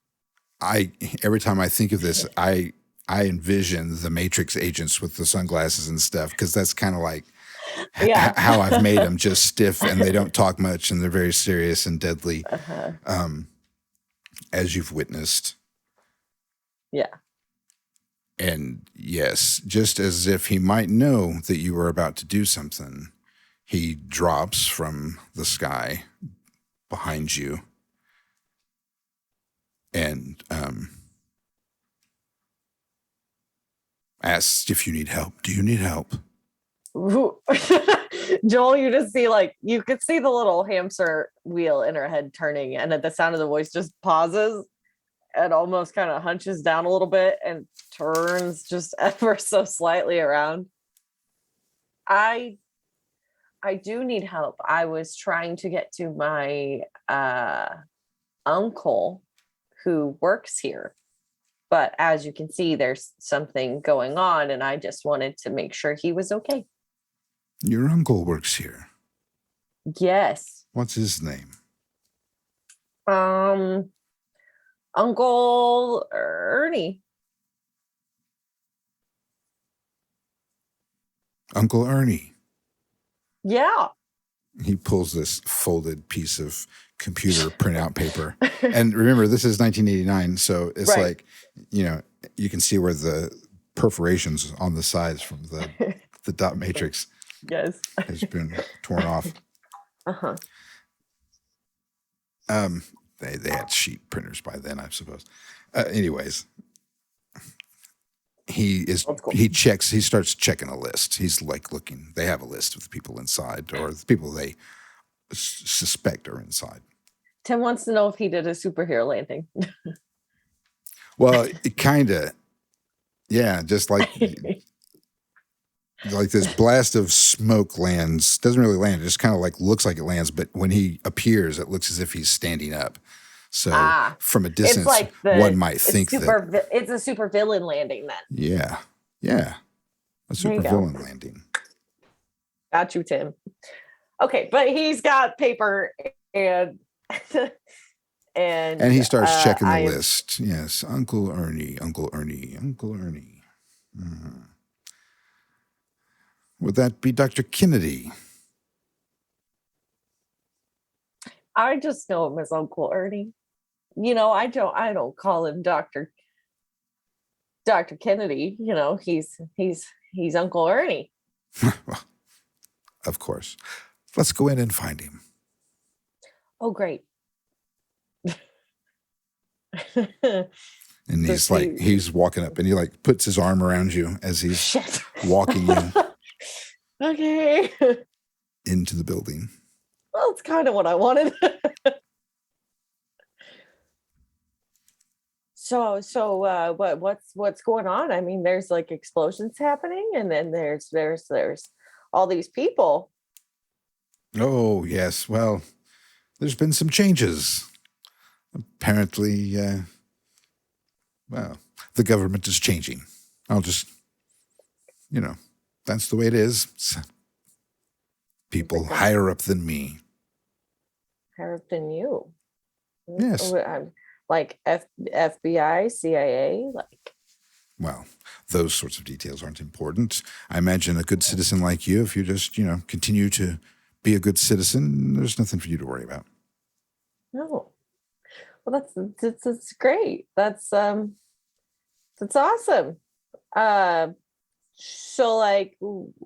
Speaker 1: Every time I think of this, I envision the Matrix agents with the sunglasses and stuff, because that's kind of like how I've made them, just stiff and they don't talk much and they're very serious and deadly, as you've witnessed.
Speaker 2: Yeah.
Speaker 1: And yes, just as if he might know that you were about to do something, he drops from the sky behind you and asks if you need help. Do you need help?
Speaker 2: Joel, you just see you could see the little hamster wheel in her head turning, and at the sound of the voice just pauses and almost kind of hunches down a little bit and turns just ever so slightly around. I do need help. I was trying to get to my uncle who works here, but as you can see, there's something going on, and I just wanted to make sure he was okay.
Speaker 1: Your uncle works here?
Speaker 2: Yes.
Speaker 1: What's his name?
Speaker 2: Uncle Ernie.
Speaker 1: Uncle Ernie.
Speaker 2: Yeah.
Speaker 1: He pulls this folded piece of computer printout paper. And remember, this is 1989, so it's like, you can see where the perforations on the sides from the dot matrix has been torn off. They had sheet printers by then, I suppose. Anyways, he starts checking a list. He's like looking. They have a list of the people inside, or the people they suspect are inside.
Speaker 2: Tim wants to know if he did a superhero landing.
Speaker 1: Well, it kind of, just like this blast of smoke lands. Doesn't really land. It just kind of looks like it lands, but when he appears, it looks as if he's standing up. So from a distance, one might think that
Speaker 2: it's a super villain landing then.
Speaker 1: Yeah. A super villain landing.
Speaker 2: Got you, Tim. Okay, but he's got paper and
Speaker 1: he starts checking the list. Yes, Uncle Ernie. Mm. Would that be Dr. Kennedy?
Speaker 2: I just know him as Uncle Ernie. I don't call him Dr. Kennedy. He's Uncle Ernie.
Speaker 1: Well, of course. Let's go in and find him.
Speaker 2: Oh, great.
Speaker 1: And he's walking up, and he puts his arm around you as he's walking you
Speaker 2: okay
Speaker 1: into the building.
Speaker 2: Well, it's kind of what I wanted. So what's going on? I mean, there's explosions happening, and then there's all these people.
Speaker 1: Oh yes, well, there's been some changes. Apparently, the government is changing. I'll just, that's the way it is. People higher up than me.
Speaker 2: Higher up than you?
Speaker 1: Yes.
Speaker 2: Like FBI, CIA,
Speaker 1: Well, those sorts of details aren't important. I imagine a good citizen like you, if you just, continue to be a good citizen, there's nothing for you to worry about.
Speaker 2: No. Well, that's great. That's awesome. So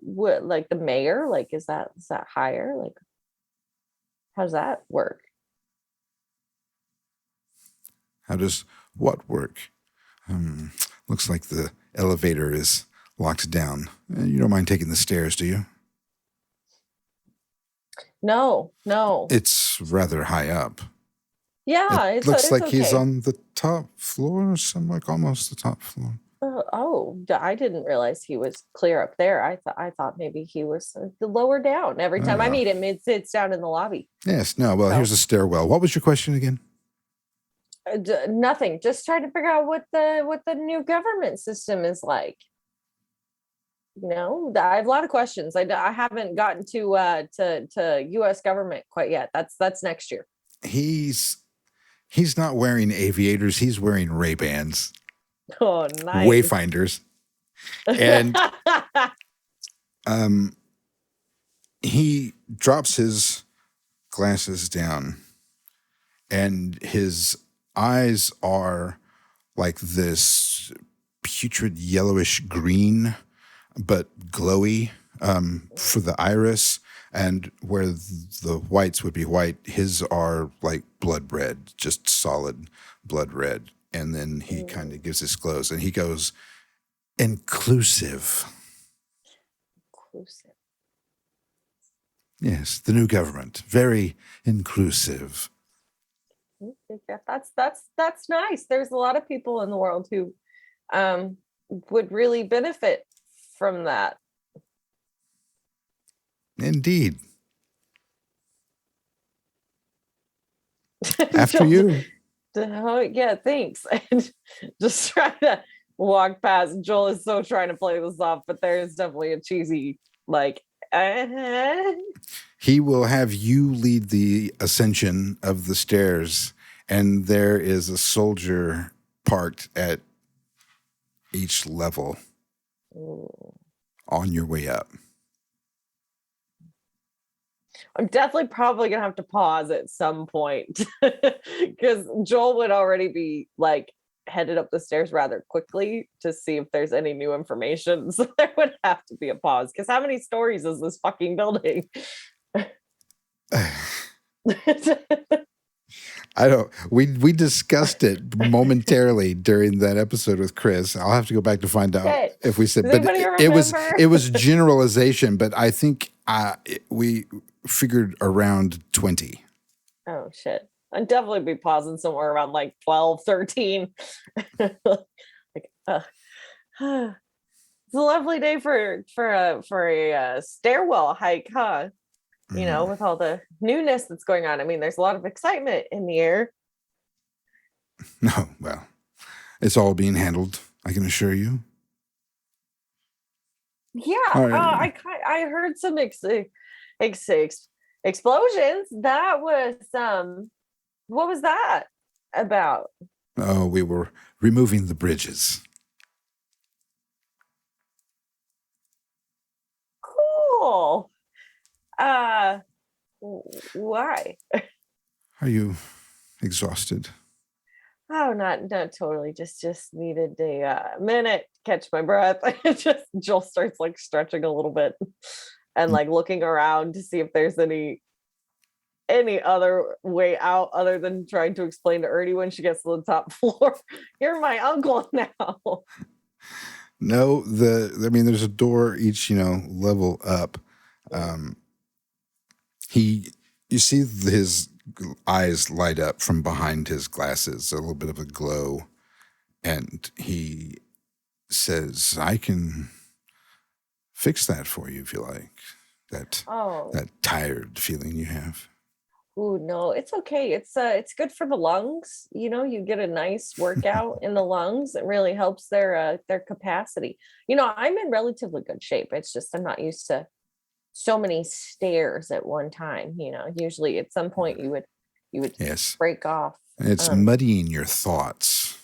Speaker 2: what, the mayor, is that higher? How does that work?
Speaker 1: How does what work? Looks like the elevator is locked down. You don't mind taking the stairs, do you?
Speaker 2: No.
Speaker 1: It's rather high up.
Speaker 2: Yeah,
Speaker 1: it looks like
Speaker 2: okay.
Speaker 1: he's on the top floor, or something, almost the top floor.
Speaker 2: I didn't realize he was clear up there. I thought maybe he was lower down. Every time I
Speaker 1: Oh.
Speaker 2: meet him, it sits down in the lobby.
Speaker 1: Yes. No. Well,
Speaker 2: So-
Speaker 1: here's a stairwell. What was your question again?
Speaker 2: Nothing. Just trying to figure out what the new government system is like. I have a lot of questions. I haven't gotten to U.S. government quite yet. That's next year.
Speaker 1: He's not wearing aviators. He's wearing Ray-Bans,
Speaker 2: Oh, nice.
Speaker 1: Wayfinders, and he drops his glasses down, and his eyes are like this putrid yellowish green, but glowy for the iris. And where the whites would be white, his are like blood red, just solid blood red. And then he kind of gives his glows, and he goes, inclusive.
Speaker 2: Inclusive.
Speaker 1: Yes, the new government, very inclusive.
Speaker 2: That's nice. There's a lot of people in the world who would really benefit from that.
Speaker 1: Indeed. After you.
Speaker 2: Oh, yeah, thanks. And just trying to walk past. Joel is so trying to play this off, but there is definitely a cheesy, like,
Speaker 1: He will have you lead the ascension of the stairs, and there is a soldier parked at each level on your way up.
Speaker 2: I'm definitely probably gonna have to pause at some point because Joel would already be like headed up the stairs rather quickly to see if there's any new information. So there would have to be a pause because how many stories is this fucking building?
Speaker 1: I don't. We discussed it momentarily during that episode with Chris. I'll have to go back to find out
Speaker 2: Okay.
Speaker 1: if we said,
Speaker 2: Does
Speaker 1: but
Speaker 2: anybody
Speaker 1: it was
Speaker 2: remember?
Speaker 1: generalization. But I think we figured around 20.
Speaker 2: Oh shit. I'd definitely be pausing somewhere around like 12, 13. Like, it's a lovely day for a stairwell hike, huh? You know, with all the newness that's going on. I mean, there's a lot of excitement in the air.
Speaker 1: No, well, it's all being handled, I can assure you.
Speaker 2: Yeah,
Speaker 1: All right.
Speaker 2: I heard some explosions. That was what was that about?
Speaker 1: Oh, we were removing the bridges.
Speaker 2: Cool. Why?
Speaker 1: Are you exhausted?
Speaker 2: Oh, not totally. Just needed a minute to catch my breath. Just Joel starts like stretching a little bit and like looking around to see if there's any other way out other than trying to explain to Ernie when she gets to the top floor. You're my uncle now.
Speaker 1: No, there's a door each, level up. You see his eyes light up from behind his glasses, a little bit of a glow, and he says, "I can fix that for you if you like. That tired feeling you have."
Speaker 2: Oh no, it's okay. It's good for the lungs. You get a nice workout in the lungs. It really helps their capacity. I'm in relatively good shape. It's just I'm not used to so many stairs at one time. Usually at some point you would
Speaker 1: Yes.
Speaker 2: break off.
Speaker 1: It's muddying your thoughts.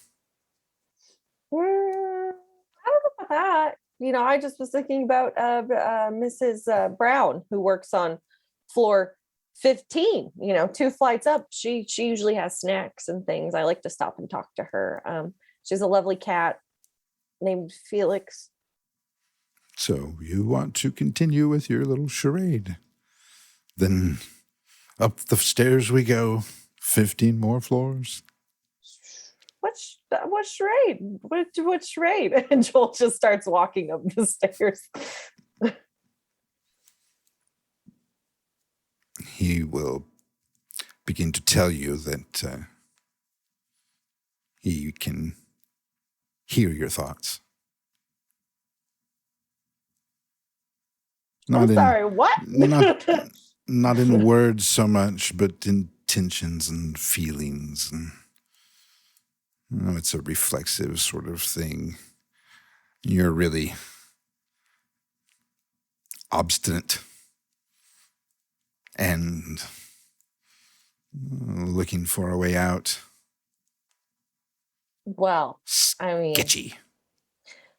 Speaker 2: I don't know about that. I just was thinking about Mrs. Brown, who works on floor 15, 2 flights up. She usually has snacks and things. I like to stop and talk to her. She's a lovely cat named Felix.
Speaker 1: So you want to continue with your little charade? Then up the stairs we go, 15 more floors.
Speaker 2: What charade? What charade? And Joel just starts walking up the stairs.
Speaker 1: He will begin to tell you that he can hear your thoughts.
Speaker 2: I'm sorry, what?
Speaker 1: not in words so much, but in intentions and feelings, and it's a reflexive sort of thing. You're really obstinate and looking for a way out.
Speaker 2: Well, I mean,
Speaker 1: sketchy.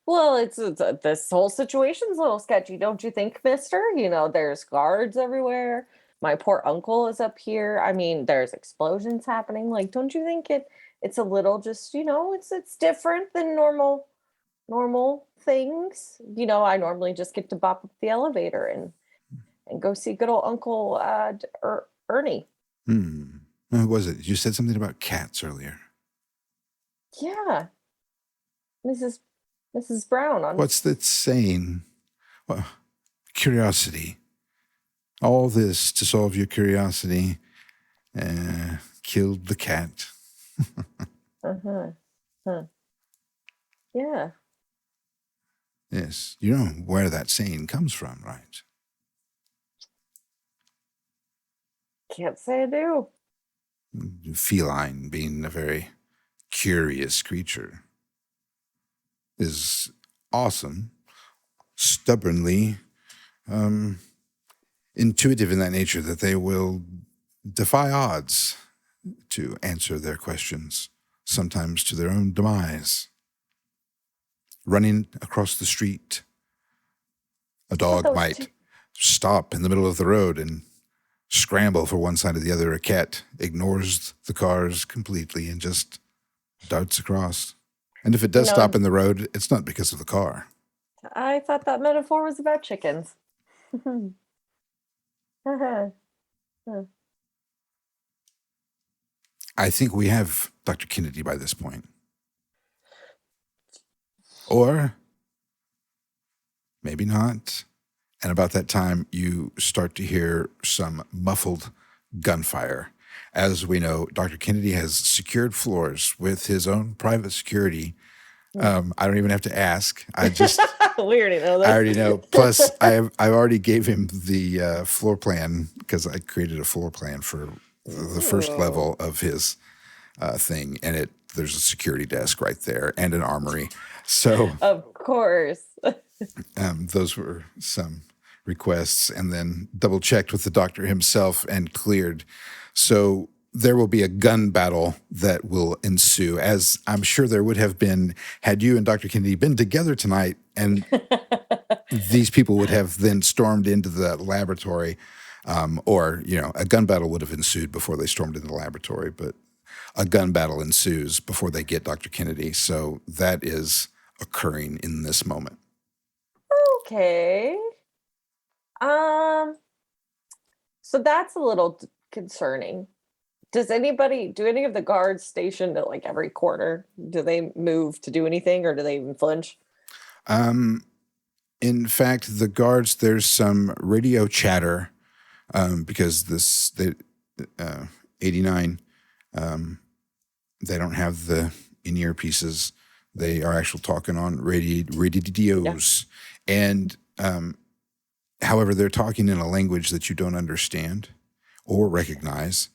Speaker 2: Well, it's this whole situation's a little sketchy, don't you think, mister? There's guards everywhere. My poor uncle is up here. I mean, there's explosions happening. Like, don't you think it's a little just, it's different than normal things. I normally just get to bop up the elevator and go see good old Uncle Ernie.
Speaker 1: Who was it? You said something about cats earlier.
Speaker 2: Yeah. Mrs. Brown on
Speaker 1: What's that saying? Well, curiosity. All this to solve your curiosity. Killed the cat.
Speaker 2: Uh-huh. Huh. Yeah.
Speaker 1: Yes. You know where that saying comes from, right?
Speaker 2: Can't say I do.
Speaker 1: Feline, being a very curious creature, is awesome, stubbornly intuitive in that nature that they will defy odds to answer their questions, sometimes to their own demise. Running across the street, a dog might stop in the middle of the road and scramble for one side or the other. A cat ignores the cars completely and just darts across. And if it does stop in the road, it's not because of the car.
Speaker 2: I thought that metaphor was about chickens.
Speaker 1: I think we have Dr. Kennedy by this point. Or maybe not. And about that time, you start to hear some muffled gunfire. As we know, Dr. Kennedy has secured floors with his own private security. I don't even have to ask.
Speaker 2: We already know this.
Speaker 1: I already know. Plus, I already gave him the floor plan because I created a floor plan for the first level of his thing, and there's a security desk right there and an armory. So,
Speaker 2: of course,
Speaker 1: those were some requests, and then double checked with the doctor himself and cleared. So there will be a gun battle that will ensue, as I'm sure there would have been had you and Dr. Kennedy been together tonight, and these people would have then stormed into the laboratory, or a gun battle would have ensued before they stormed into the laboratory, but a gun battle ensues before they get Dr. Kennedy. So that is occurring in this moment.
Speaker 2: Okay. So that's a little concerning. Do any of the guards stationed at like every corner, do they move to do anything, or do they even flinch?
Speaker 1: In fact, the guards, there's some radio chatter, because 89, they don't have the in-ear pieces. They are actually talking on radios. Yeah. And however, they're talking in a language that you don't understand or recognize.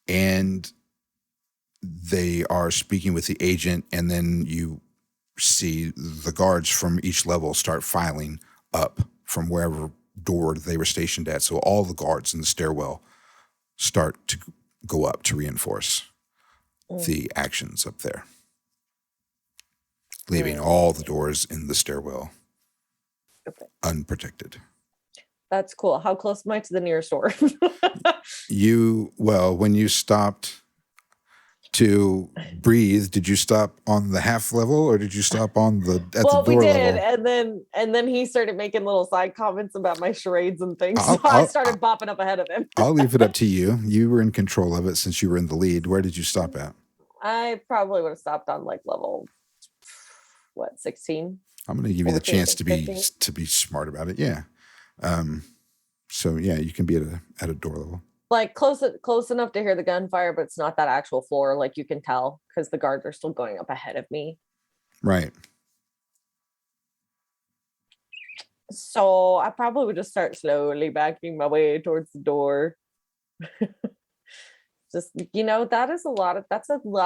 Speaker 1: And they are speaking with the agent, and then you see the guards from each level start filing up from wherever door they were stationed at. So all the guards in the stairwell start to go up to reinforce the actions up there, leaving all the doors in the stairwell unprotected.
Speaker 2: That's cool. How close am I to the nearest door?
Speaker 1: When you stopped to breathe, did you stop on the half level, or did you stop on the door level?
Speaker 2: We did, and then he started making little side comments about my charades and things. I started bopping up ahead of him.
Speaker 1: I'll leave it up to you. You were in control of it since you were in the lead. Where did you stop at?
Speaker 2: I probably would have stopped on like level 16.
Speaker 1: I'm going to give you the chance to be smart about it. Yeah. So yeah, you can be at a door level.
Speaker 2: Like close enough to hear the gunfire, but it's not that actual floor. Like you can tell because the guards are still going up ahead of me.
Speaker 1: Right.
Speaker 2: So I probably would just start slowly backing my way towards the door. Just that's a lot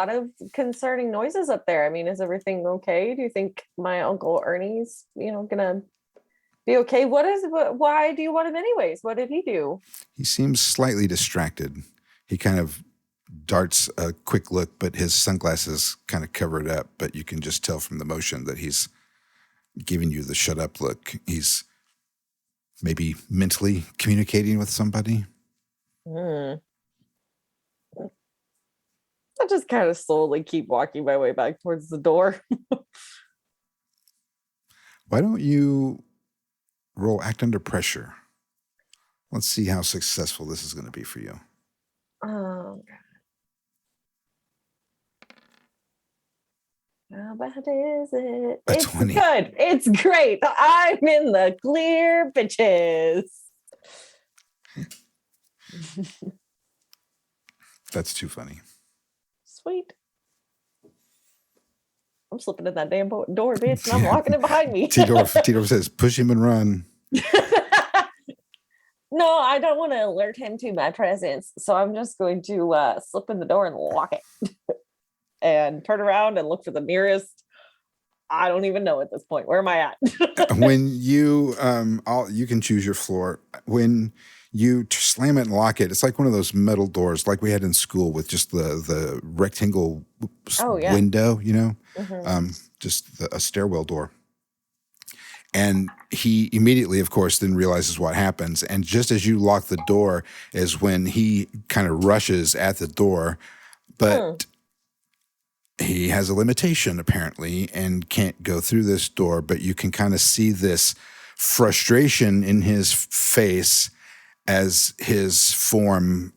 Speaker 2: of concerning noises up there. I mean, is everything okay? Do you think my Uncle Ernie's, gonna be okay? Why do you want him anyways? What did he do?
Speaker 1: He seems slightly distracted. He kind of darts a quick look, but his sunglasses kind of cover it up. But you can just tell from the motion that he's giving you the shut up look. He's maybe mentally communicating with somebody.
Speaker 2: Hmm. I just kind of slowly keep walking my way back towards the door.
Speaker 1: Why don't you roll act under pressure? Let's see how successful this is going to be for you.
Speaker 2: Oh, how bad is it?
Speaker 1: A
Speaker 2: It's
Speaker 1: 20.
Speaker 2: good. It's great. I'm in the clear, bitches.
Speaker 1: That's too funny.
Speaker 2: Sweet. I'm slipping in that damn door, bitch, and I'm locking it behind me.
Speaker 1: T-Dorf says, push him and run.
Speaker 2: No, I don't want to alert him to my presence. So I'm just going to slip in the door and lock it and turn around and look for the nearest. I don't even know at this point. Where am I at?
Speaker 1: When you, you can choose your floor. When you slam it and lock it, it's like one of those metal doors like we had in school with just the rectangle window, just a stairwell door. And he immediately, of course, then realizes what happens. And just as you lock the door is when he kind of rushes at the door, but he has a limitation apparently and can't go through this door. But you can kind of see this frustration in his face as his form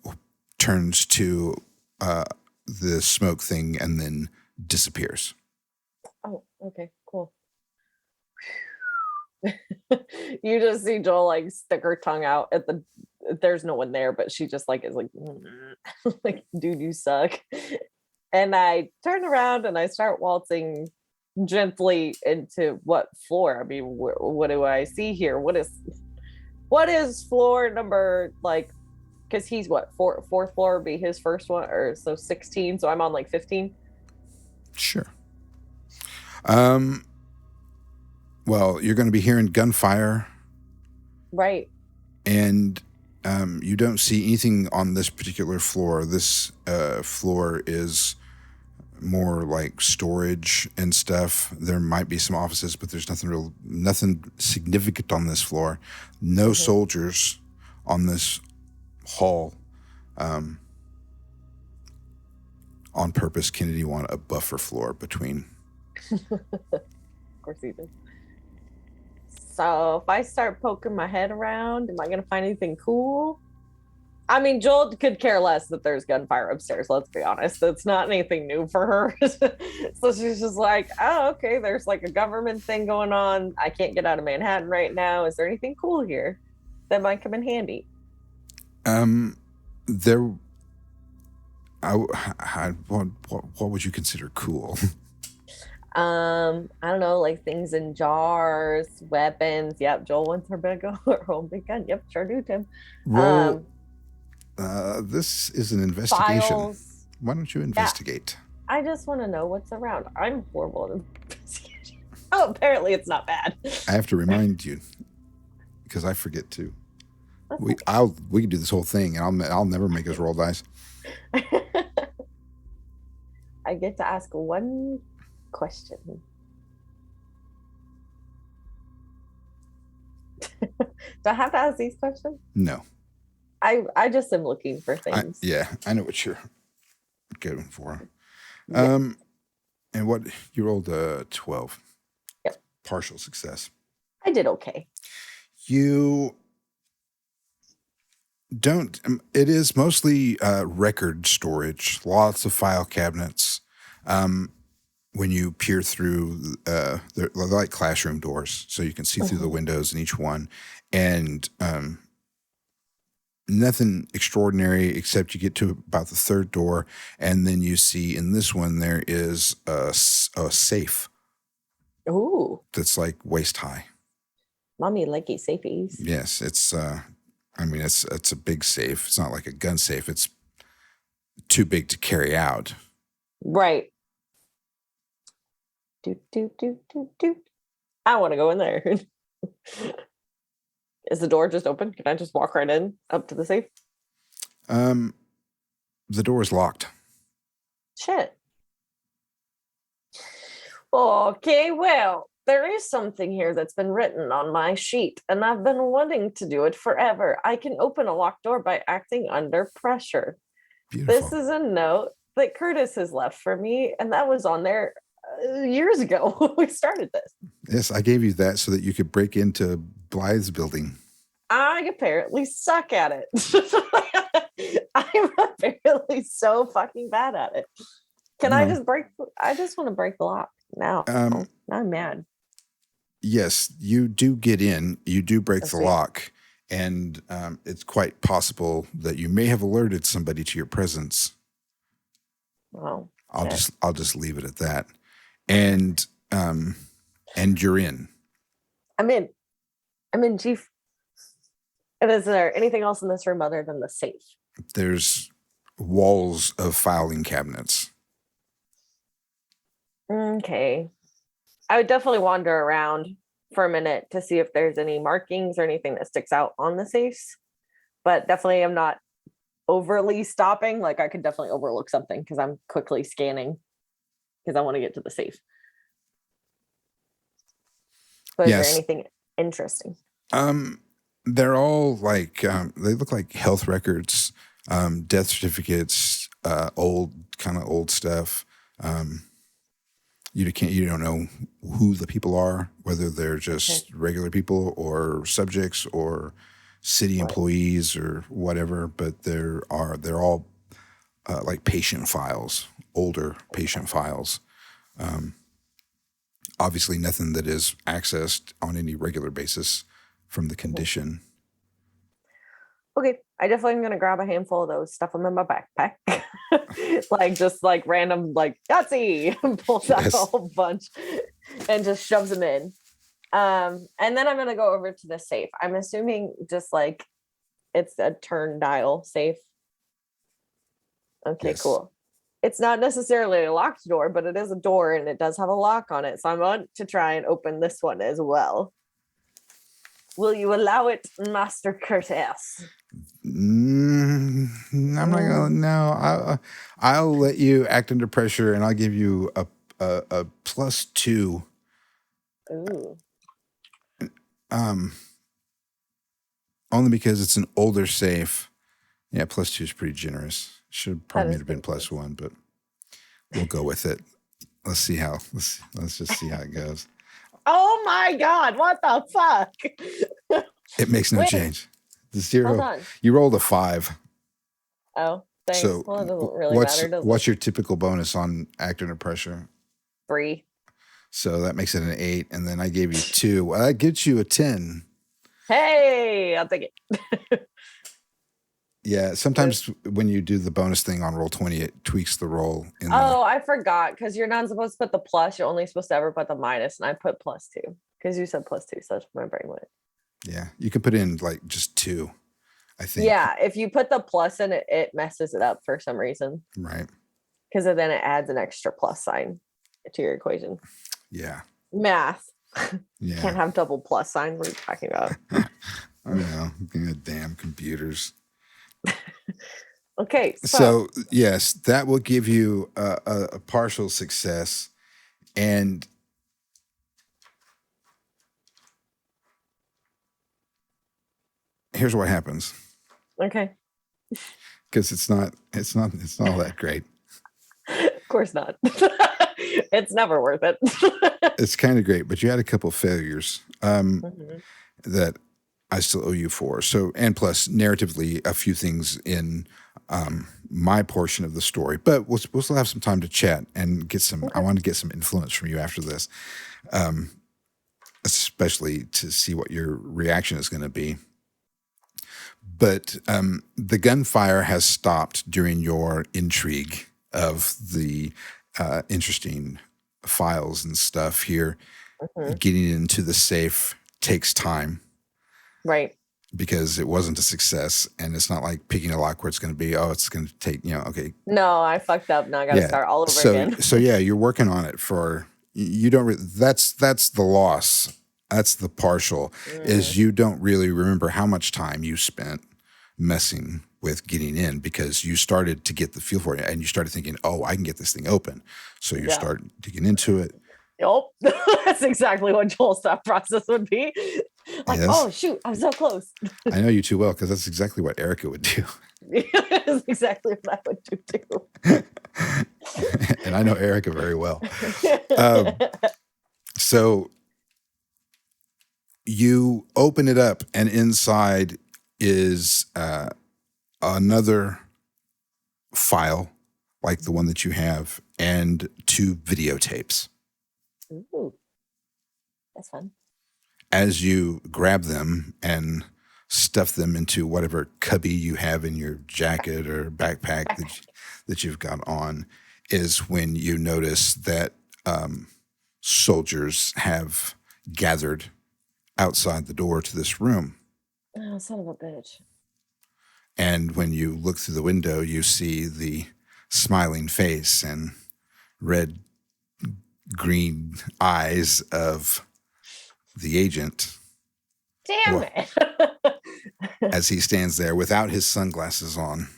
Speaker 1: turns to the smoke thing and then disappears.
Speaker 2: Oh, okay, cool. You just see Joel like stick her tongue out at there's no one there, but she just like is like like, dude, you suck. And I turn around and I start waltzing gently into what floor? I mean, what do I see here? What is floor number, like, because he's what, fourth floor would be his first one, or so 16, so I'm on like 15.
Speaker 1: Sure. Well, you're going to be hearing gunfire.
Speaker 2: Right.
Speaker 1: And you don't see anything on this particular floor. This floor is more like storage and stuff. There might be some offices, but there's nothing significant on this floor. No soldiers on this hall. On purpose, Kennedy wanted a buffer floor between.
Speaker 2: Of course he did. So if I start poking my head around, am I going to find anything cool? I mean, Joel could care less that there's gunfire upstairs. Let's be honest. It's not anything new for her. So she's just like, oh, okay, there's like a government thing going on. I can't get out of Manhattan right now. Is there anything cool here that might come in handy?
Speaker 1: What would you consider cool?
Speaker 2: I don't know, like things in jars, weapons. Yep, Joel wants her own big gun. Yep, sure do, Tim.
Speaker 1: Roll. This is an investigation.
Speaker 2: Files.
Speaker 1: Why don't you investigate?
Speaker 2: Yeah, I just want to know what's around. I'm horrible at investigation. Oh, apparently it's not bad.
Speaker 1: I have to remind you because I forget too. We can do this whole thing, and I'll never make us roll dice.
Speaker 2: I get to ask one question. Do I have to ask these questions?
Speaker 1: No.
Speaker 2: I just am looking for things.
Speaker 1: I know what you're going for.
Speaker 2: Yeah.
Speaker 1: And what you rolled a 12.
Speaker 2: Yep.
Speaker 1: Partial success.
Speaker 2: I did okay.
Speaker 1: You don't. It is mostly record storage. Lots of file cabinets. When you peer through, they're like classroom doors, so you can see through the windows in each one, and nothing extraordinary except you get to about the third door, and then you see in this one there is a safe.
Speaker 2: Ooh.
Speaker 1: That's like waist high.
Speaker 2: Mommy likey safeties.
Speaker 1: Yes, it's it's a big safe. It's not like a gun safe. It's too big to carry out.
Speaker 2: Right. Do do do do do. I want to go in there. Is the door just open? Can I just walk right in up to the safe?
Speaker 1: The door is locked.
Speaker 2: Shit. Okay, well, there is something here that's been written on my sheet, and I've been wanting to do it forever. I can open a locked door by acting under pressure.
Speaker 1: Beautiful.
Speaker 2: This is a note that Curtis has left for me, and that was on there years ago when we started this.
Speaker 1: Yes, I gave you that so that you could break into Blythe's building.
Speaker 2: I apparently suck at it. I'm apparently so fucking bad at it. Can I just break? I just want to break the lock now. Now I'm mad.
Speaker 1: Yes, you do get in. You do break the lock, and it's quite possible that you may have alerted somebody to your presence.
Speaker 2: Well,
Speaker 1: I'll just leave it at that. And you're in.
Speaker 2: I'm in, Chief. And is there anything else in this room other than the safe?
Speaker 1: There's walls of filing cabinets.
Speaker 2: Okay. I would definitely wander around for a minute to see if there's any markings or anything that sticks out on the safes. But definitely I'm not overly stopping. Like I could definitely overlook something because I'm quickly scanning because I want to get to the safe. But
Speaker 1: Yes.
Speaker 2: Is there anything interesting?
Speaker 1: They're all like they look like health records, death certificates, old stuff. You don't know who the people are, whether they're just regular people or subjects or city employees or whatever. But they're all like patient files, older patient files. Obviously, nothing that is accessed on any regular basis from the condition.
Speaker 2: Okay, I definitely am gonna grab a handful of those, stuff them in my backpack, like random, like Yahtzee, pulls out a whole bunch, and just shoves them in. And then I'm gonna go over to the safe. I'm assuming just like it's a turn dial safe. Okay, cool. It's not necessarily a locked door, but it is a door, and it does have a lock on it. So I want to try and open this one as well. Will you allow it, Master Curtis?
Speaker 1: I'm not gonna. No, I'll let you act under pressure, and I'll give you a +2.
Speaker 2: Ooh.
Speaker 1: Only because it's an older safe. Yeah, +2 is pretty generous. Should probably have been +1, but we'll go with it. Let's just see how it goes.
Speaker 2: Oh my God! What the fuck?
Speaker 1: It makes no change. The 0.
Speaker 2: Hold on.
Speaker 1: You rolled a 5.
Speaker 2: Oh, thanks.
Speaker 1: So
Speaker 2: well, it doesn't really matter, does
Speaker 1: what's your typical bonus on act under pressure?
Speaker 2: 3.
Speaker 1: So that makes it an 8, and then I gave you 2. Well, that gets you a 10.
Speaker 2: Hey, I'll take it.
Speaker 1: Yeah, sometimes when you do the bonus thing on Roll20, it tweaks the roll.
Speaker 2: I forgot, because you're not supposed to put the plus. You're only supposed to ever put the minus, and I put +2 because you said +2, so that's my brain went.
Speaker 1: Yeah, you can put in like just 2, I think.
Speaker 2: Yeah, if you put the plus in it, it messes it up for some reason.
Speaker 1: Right.
Speaker 2: Because then it adds an extra plus sign to your equation.
Speaker 1: Yeah.
Speaker 2: Math.
Speaker 1: Yeah.
Speaker 2: Can't have double plus sign. What are you talking about?
Speaker 1: I know. Damn computers.
Speaker 2: Okay.
Speaker 1: So yes, that will give you a partial success, and here's what happens.
Speaker 2: Okay.
Speaker 1: Because it's not all that great.
Speaker 2: Of course not. It's never worth it.
Speaker 1: It's kind of great, but you had a couple failures that I still owe you for. So, and plus narratively, a few things in my portion of the story, but we'll still have some time to chat and get some. I want to get some influence from you after this, especially to see what your reaction is going to be. But the gunfire has stopped during your intrigue of the interesting files and stuff here, getting into the safe, takes time
Speaker 2: Right.
Speaker 1: because it wasn't a success, and it's not like picking a lock where it's going to be, oh, it's going to take, okay.
Speaker 2: No, I fucked up. Now I got to start all over again.
Speaker 1: So yeah, you're working on it for, you don't, that's the loss. That's the partial, is you don't really remember how much time you spent messing with getting in because you started to get the feel for it and you started thinking, oh, I can get this thing open. So you start digging into it.
Speaker 2: Nope. That's exactly what Joel's thought process would be. Like,
Speaker 1: Yes.
Speaker 2: oh, shoot, I'm so close.
Speaker 1: I know you too well because that's exactly what Erica would do.
Speaker 2: That's exactly what I would do too.
Speaker 1: And I know Erica very well. So you open it up, and inside is another file like the one that you have and 2 videotapes.
Speaker 2: Ooh, that's fun.
Speaker 1: As you grab them and stuff them into whatever cubby you have in your jacket or backpack that you've got on, is when you notice that soldiers have gathered outside the door to this room.
Speaker 2: Oh, son of a bitch.
Speaker 1: And when you look through the window, you see the smiling face and red green eyes of the agent.
Speaker 2: Damn it.
Speaker 1: As he stands there without his sunglasses on,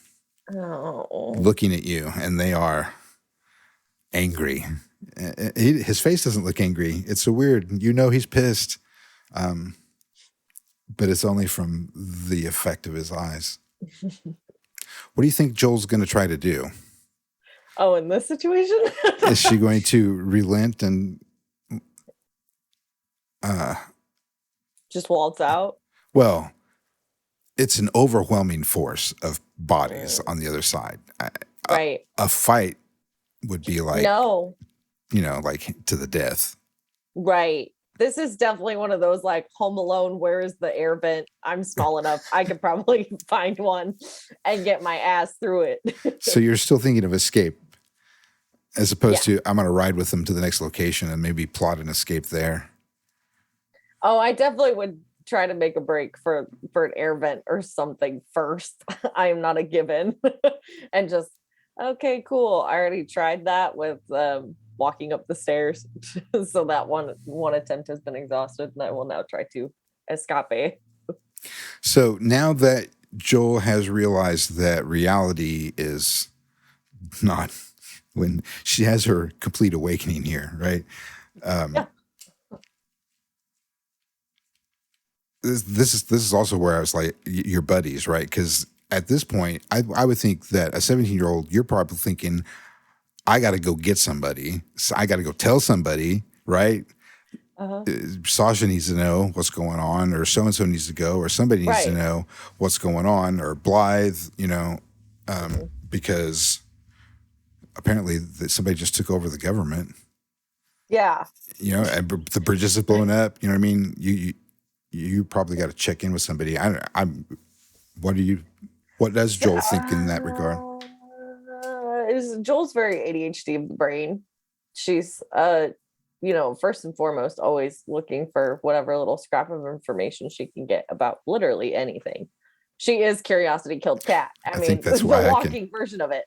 Speaker 1: looking at you, and they are angry. His face doesn't look angry. It's so weird. He's pissed, but it's only from the effect of his eyes. What do you think Joel's going to try to do?
Speaker 2: Oh, in this situation?
Speaker 1: Is she going to relent and
Speaker 2: just waltz out?
Speaker 1: Well, it's an overwhelming force of bodies on the other side.
Speaker 2: Right.
Speaker 1: A fight would be like,
Speaker 2: no,
Speaker 1: like to the death.
Speaker 2: Right. This is definitely one of those like Home Alone, where is the air vent? I'm small enough. I could probably find one and get my ass through it.
Speaker 1: So you're still thinking of escape as opposed to I'm going to ride with them to the next location and maybe plot an escape there.
Speaker 2: Oh, I definitely would try to make a break for an air vent or something first. I am not a given. And just, okay, cool. I already tried that with walking up the stairs. So that one attempt has been exhausted, and I will now try to escape.
Speaker 1: So now that Joel has realized that reality is not, when she has her complete awakening here, right? This is also where I was like, your buddies, right? Because at this point, I would think that a 17-year-old, you're probably thinking, I got to go get somebody. So I got to go tell somebody, right? Sasha needs to know what's going on, or so-and-so needs to go, or somebody needs to know what's going on, or Blythe, because apparently somebody just took over the government. Yeah. And the bridges have blown up. You know what I mean? You probably got to check in with somebody. What does Joel think in that regard?
Speaker 2: Joel's very ADHD of the brain. She's, first and foremost, always looking for whatever little scrap of information she can get about literally anything. She is Curiosity Killed Cat. I mean, that's the walking version of it.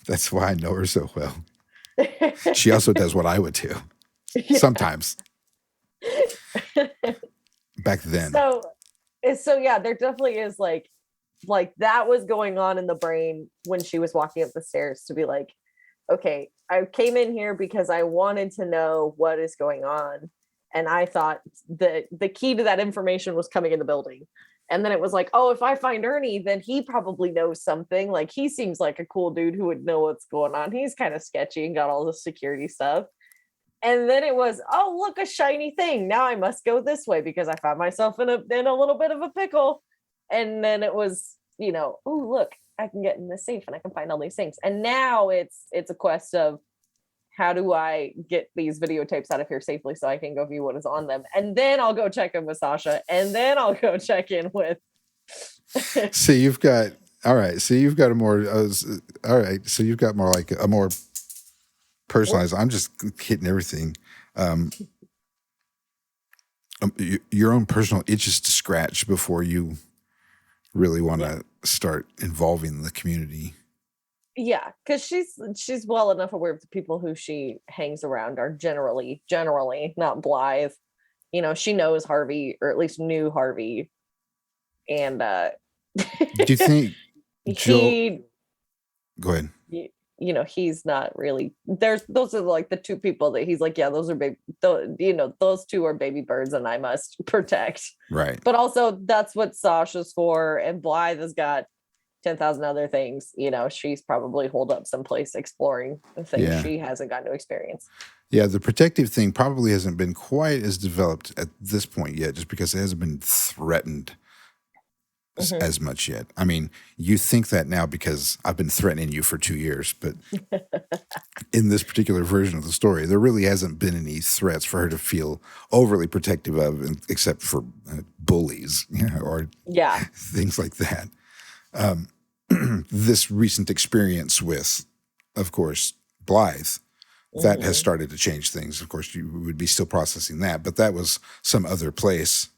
Speaker 1: That's why I know her so well. She also does what I would do sometimes. Back then.
Speaker 2: So yeah, there definitely is like that was going on in the brain when she was walking up the stairs, to be like, okay, I came in here because I wanted to know what is going on. And I thought that the key to that information was coming in the building. And then it was like, oh, if I find Ernie, then he probably knows something. Like, he seems like a cool dude who would know what's going on. He's kind of sketchy and got all the security stuff. And then it was, oh, look, a shiny thing. Now I must go this way because I found myself in a little bit of a pickle. And then it was, oh, look, I can get in the safe and I can find all these things. And now it's a quest of, how do I get these videotapes out of here safely so I can go view what is on them? And then I'll go check in with Sasha. And then I'll go check in with.
Speaker 1: So you've got, all right. So you've got a more, all right. So you've got more like a more personalized. I'm just hitting everything. your own personal itches to scratch before you really want to start involving the community.
Speaker 2: Yeah, because she's well enough aware of the people who she hangs around are generally not Blythe. You know, she knows Harvey, or at least knew Harvey, and
Speaker 1: Do you think Joel?
Speaker 2: he,
Speaker 1: Go ahead.
Speaker 2: you know, he's not really. Those are like the two people that he's like, yeah, those are baby. You know, those two are baby birds, and I must protect.
Speaker 1: Right.
Speaker 2: But also, that's what Sasha's for, and Blythe has got 10,000 other things. You know, she's probably holed up someplace exploring the things
Speaker 1: Yeah.
Speaker 2: she hasn't gotten to experience.
Speaker 1: Yeah, the protective thing probably hasn't been quite as developed at this point yet, just because it hasn't been threatened as much yet. I mean, you think that now because I've been threatening you for 2 years, but in this particular version of the story, there really hasn't been any threats for her to feel overly protective of, except for bullies, or things like that. This recent experience with, of course, Blythe, that has started to change things. Of course, you would be still processing that, but that was some other place.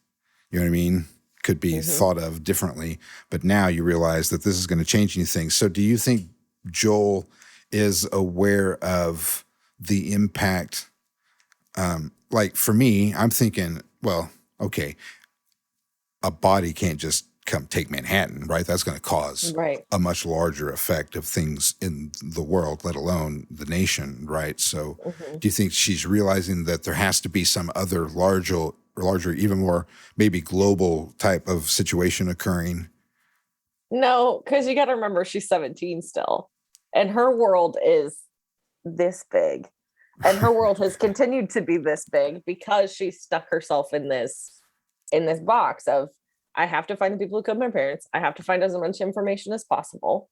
Speaker 1: You know what I mean? Could be thought of differently. But now you realize that this is going to change anything. So do you think Joel is aware of the impact? Like for me, I'm thinking, well, okay, a body can't just come take Manhattan, right? That's going to cause a much larger effect of things in the world, let alone the nation, right? So do you think she's realizing that there has to be some other larger, even more maybe global type of situation occurring?
Speaker 2: No, because you got to remember she's 17 still, and her world is this big, and her world has continued to be this big because she stuck herself in this box of, I have to find the people who killed my parents. I have to find as much information as possible.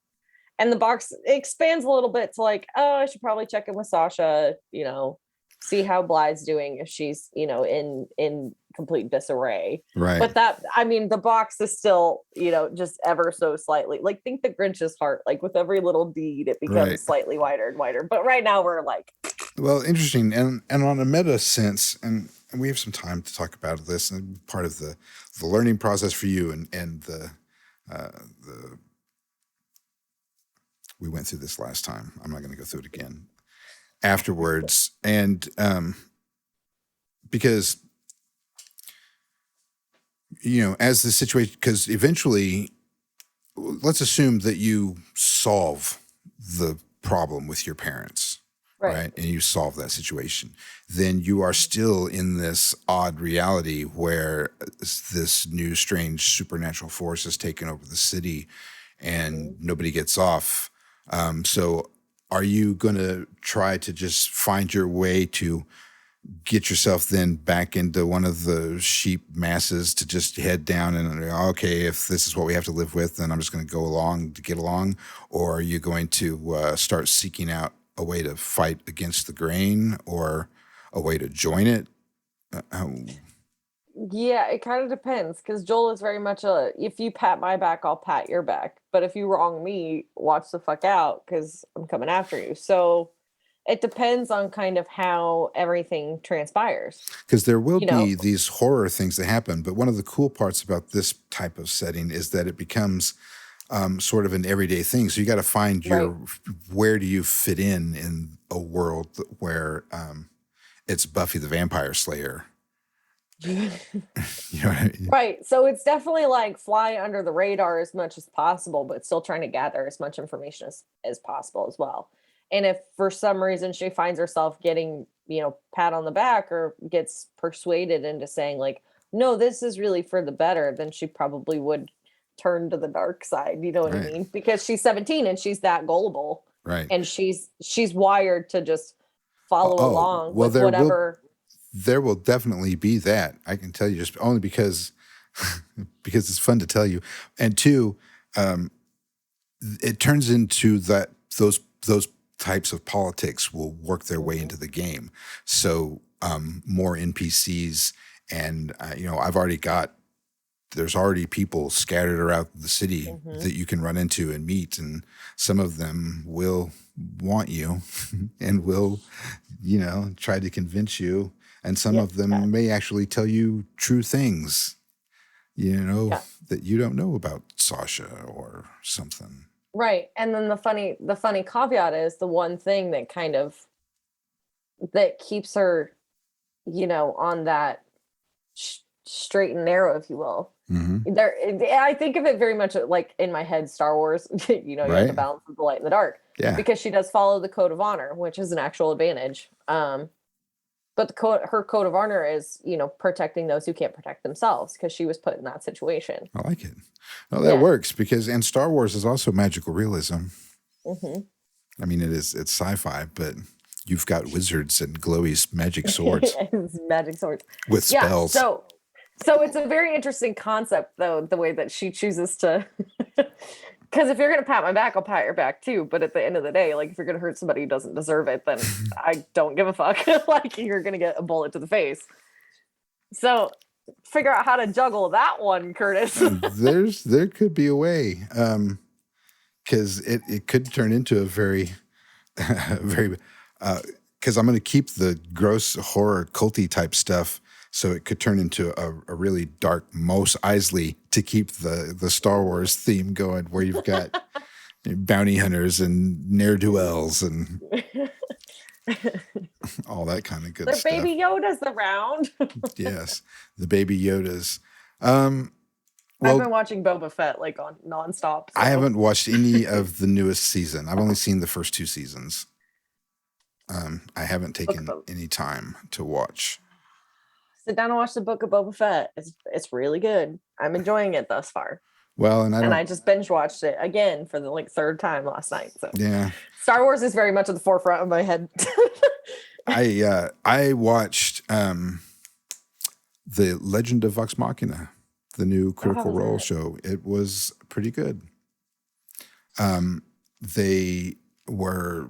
Speaker 2: And the box expands a little bit to like, oh, I should probably check in with Sasha, you know, see how Blythe's doing if she's, you know, in complete disarray.
Speaker 1: Right.
Speaker 2: But that, I mean, the box is still, you know, just ever so slightly, like, think the Grinch's heart, like with every little deed, it becomes slightly wider and wider. But right now we're like,
Speaker 1: well, interesting. And on a meta sense, and we have some time to talk about this, and part of the learning process for you and the we went through this last time. I'm not going to go through it again afterwards. And because, you know, as the situation, because eventually, let's assume that you solve the problem with your parents, right? And you solve that situation. Then you are still in this odd reality where this new strange supernatural force has taken over the city and nobody gets off. So are you going to try to just find your way to get yourself then back into one of the sheep masses to just head down and, okay, if this is what we have to live with, then I'm just going to go along to get along? Or are you going to start seeking out a way to fight against the grain or a way to join it?
Speaker 2: Yeah, it kind of depends, because Joel is very much a, if you pat my back, I'll pat your back. But if you wrong me, watch the fuck out, because I'm coming after you. So it depends on kind of how everything transpires.
Speaker 1: Because there will be these horror things that happen. But one of the cool parts about this type of setting is that it becomes sort of an everyday thing. So you got to find where do you fit in a world where it's Buffy the Vampire Slayer. You know what I mean?
Speaker 2: Right. So it's definitely like fly under the radar as much as possible, but still trying to gather as much information as possible as well. And if for some reason she finds herself getting, you know, pat on the back or gets persuaded into saying like, no, this is really for the better, then she probably would turn to the dark side. You know what I mean? Because she's 17 and she's that gullible.
Speaker 1: Right.
Speaker 2: And she's wired to just follow along with whatever.
Speaker 1: There will definitely be that. I can tell you, just only because it's fun to tell you. And two, it turns into that those types of politics will work their way into the game. So more NPCs, and you know, there's already people scattered around the city that you can run into and meet, and some of them will want you and will, you know, try to convince you and some of them may actually tell you true things, that you don't know about Sasha or something.
Speaker 2: Right. And then the funny caveat is the one thing that kind of that keeps her, on that straight and narrow, if you will.
Speaker 1: Mm-hmm.
Speaker 2: I think of it very much like in my head, Star Wars. You have to balance the light and the dark.
Speaker 1: Yeah.
Speaker 2: Because she does follow the code of honor, which is an actual advantage. But her code of honor is, protecting those who can't protect themselves, because she was put in that situation.
Speaker 1: I like it. Well, that works and Star Wars is also magical realism.
Speaker 2: Mm-hmm.
Speaker 1: I mean, it's sci-fi, but you've got wizards and glowy magic swords.
Speaker 2: Magic swords
Speaker 1: with spells.
Speaker 2: So it's a very interesting concept, though, the way that she chooses to. Because if you're going to pat my back, I'll pat your back too. But at the end of the day, like, if you're going to hurt somebody who doesn't deserve it, then I don't give a fuck. Like, you're going to get a bullet to the face. So figure out how to juggle that one, Curtis.
Speaker 1: There could be a way, because it could turn into a very, very. Because I'm going to keep the gross horror culty type stuff. So it could turn into a really dark Mos Eisley to keep the Star Wars theme going, where you've got bounty hunters and ne'er-do-wells and all that kind of good stuff.
Speaker 2: The baby Yoda's around.
Speaker 1: Yes, the baby Yodas.
Speaker 2: I've been watching Boba Fett like on nonstop. So.
Speaker 1: I haven't watched any of the newest season. I've only seen the first 2 seasons. I haven't taken any time to watch.
Speaker 2: Sit down and watch the Book of Boba Fett. It's really good. I'm enjoying it thus far.
Speaker 1: Well, and I
Speaker 2: just binge watched it again for the 3rd time last night. So
Speaker 1: yeah,
Speaker 2: Star Wars is very much at the forefront of my head.
Speaker 1: I watched The Legend of Vox Machina, the new Critical Role show. It was pretty good. They were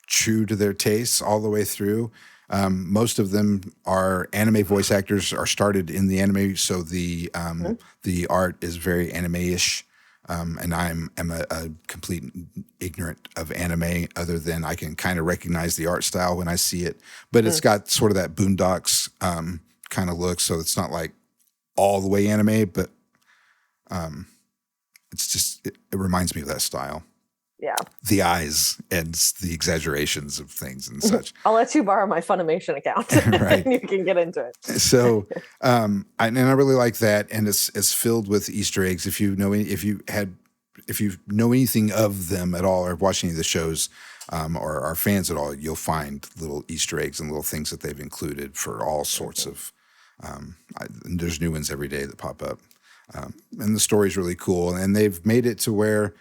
Speaker 1: true to their tastes all the way through. Most of them are anime voice actors, are started in the anime, so the art is very anime-ish. And I'm a complete ignorant of anime, other than I can kind of recognize the art style when I see it. But it's got sort of that Boondocks kind of look, so it's not like all the way anime, but it's just it reminds me of that style.
Speaker 2: Yeah.
Speaker 1: The eyes and the exaggerations of things and such.
Speaker 2: I'll let you borrow my Funimation account.
Speaker 1: Right.
Speaker 2: And you can get into it.
Speaker 1: So, I really like that. And it's filled with Easter eggs. If you know anything of them at all, or watch any of the shows, or are fans at all, you'll find little Easter eggs and little things that they've included for all sorts of, there's new ones every day that pop up. And the story's really cool. And they've made it to where,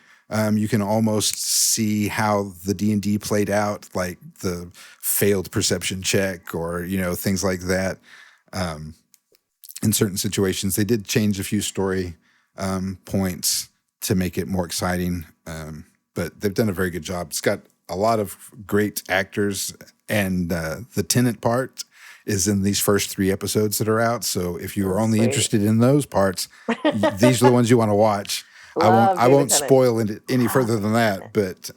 Speaker 1: you can almost see how the D&D played out, like the failed perception check or, things like that. In certain situations, they did change a few story points to make it more exciting, but they've done a very good job. It's got a lot of great actors, and the tenant part is in these first 3 episodes that are out. So if you are only interested in those parts, these are the ones you want to watch. I won't spoil it any further than that, but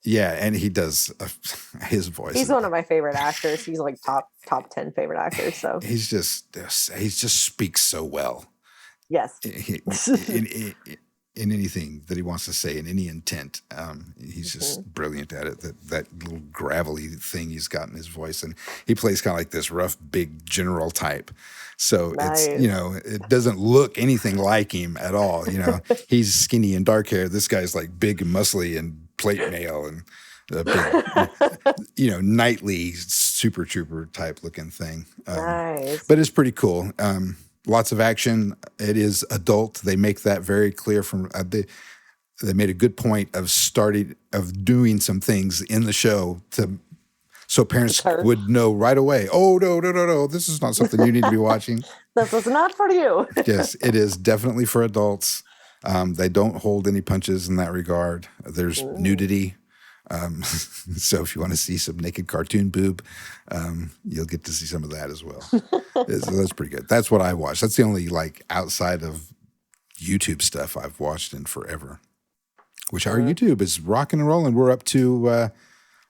Speaker 1: yeah, and he does his voice.
Speaker 2: He's one of my favorite actors. He's like top 10 favorite actors. So he
Speaker 1: just speaks so well.
Speaker 2: Yes.
Speaker 1: In anything that he wants to say, in any intent, he's just brilliant at it. That little gravelly thing he's got in his voice, and he plays kind of like this rough, big general type. So nice. It's it doesn't look anything like him at all. He's skinny and dark hair. This guy's like big and muscly and plate mail and big, knightly super trooper type looking thing.
Speaker 2: Nice.
Speaker 1: But it's pretty cool. Lots of action. It is adult. They make that very clear from they made a good point of doing some things in the show so parents would know right away. Oh, no. This is not something you need to be watching.
Speaker 2: This is not for you.
Speaker 1: Yes, it is definitely for adults. They don't hold any punches in that regard. There's nudity. So if you want to see some naked cartoon boob, you'll get to see some of that as well. So that's pretty good. That's what I watched. That's the only outside of YouTube stuff I've watched in forever, which our YouTube is rocking and rolling. We're up to,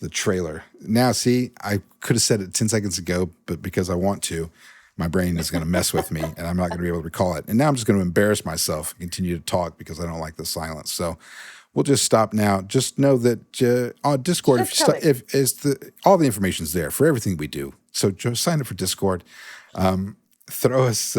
Speaker 1: the trailer. Now, see, I could have said it 10 seconds ago, but because I want to, my brain is going to mess with me and I'm not going to be able to recall it. And now I'm just going to embarrass myself and continue to talk because I don't like the silence. So we'll just stop now. Just know that on Discord, all the information's there for everything we do. So just sign up for Discord. Throw us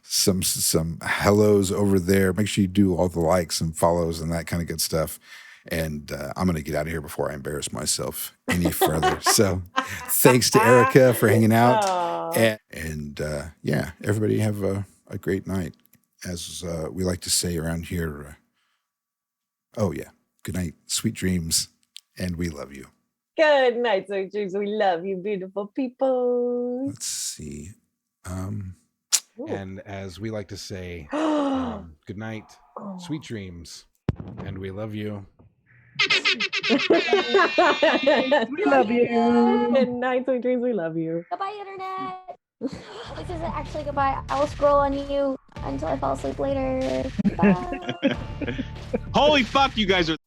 Speaker 1: some hellos over there. Make sure you do all the likes and follows and that kind of good stuff. And I'm going to get out of here before I embarrass myself any further. So thanks to Erica for hanging out. And yeah, everybody have a great night. As we like to say around here, oh yeah, good night, sweet dreams, and we love you.
Speaker 2: Good night, sweet dreams. We love you, beautiful people.
Speaker 1: Let's see.
Speaker 3: And as we like to say, good night, sweet dreams, and we love you.
Speaker 2: We love you. Good night, sweet dreams. We love you.
Speaker 4: Goodbye, internet. This isn't actually goodbye. I will scroll on you until I fall asleep later. Bye.
Speaker 5: Holy fuck, you guys are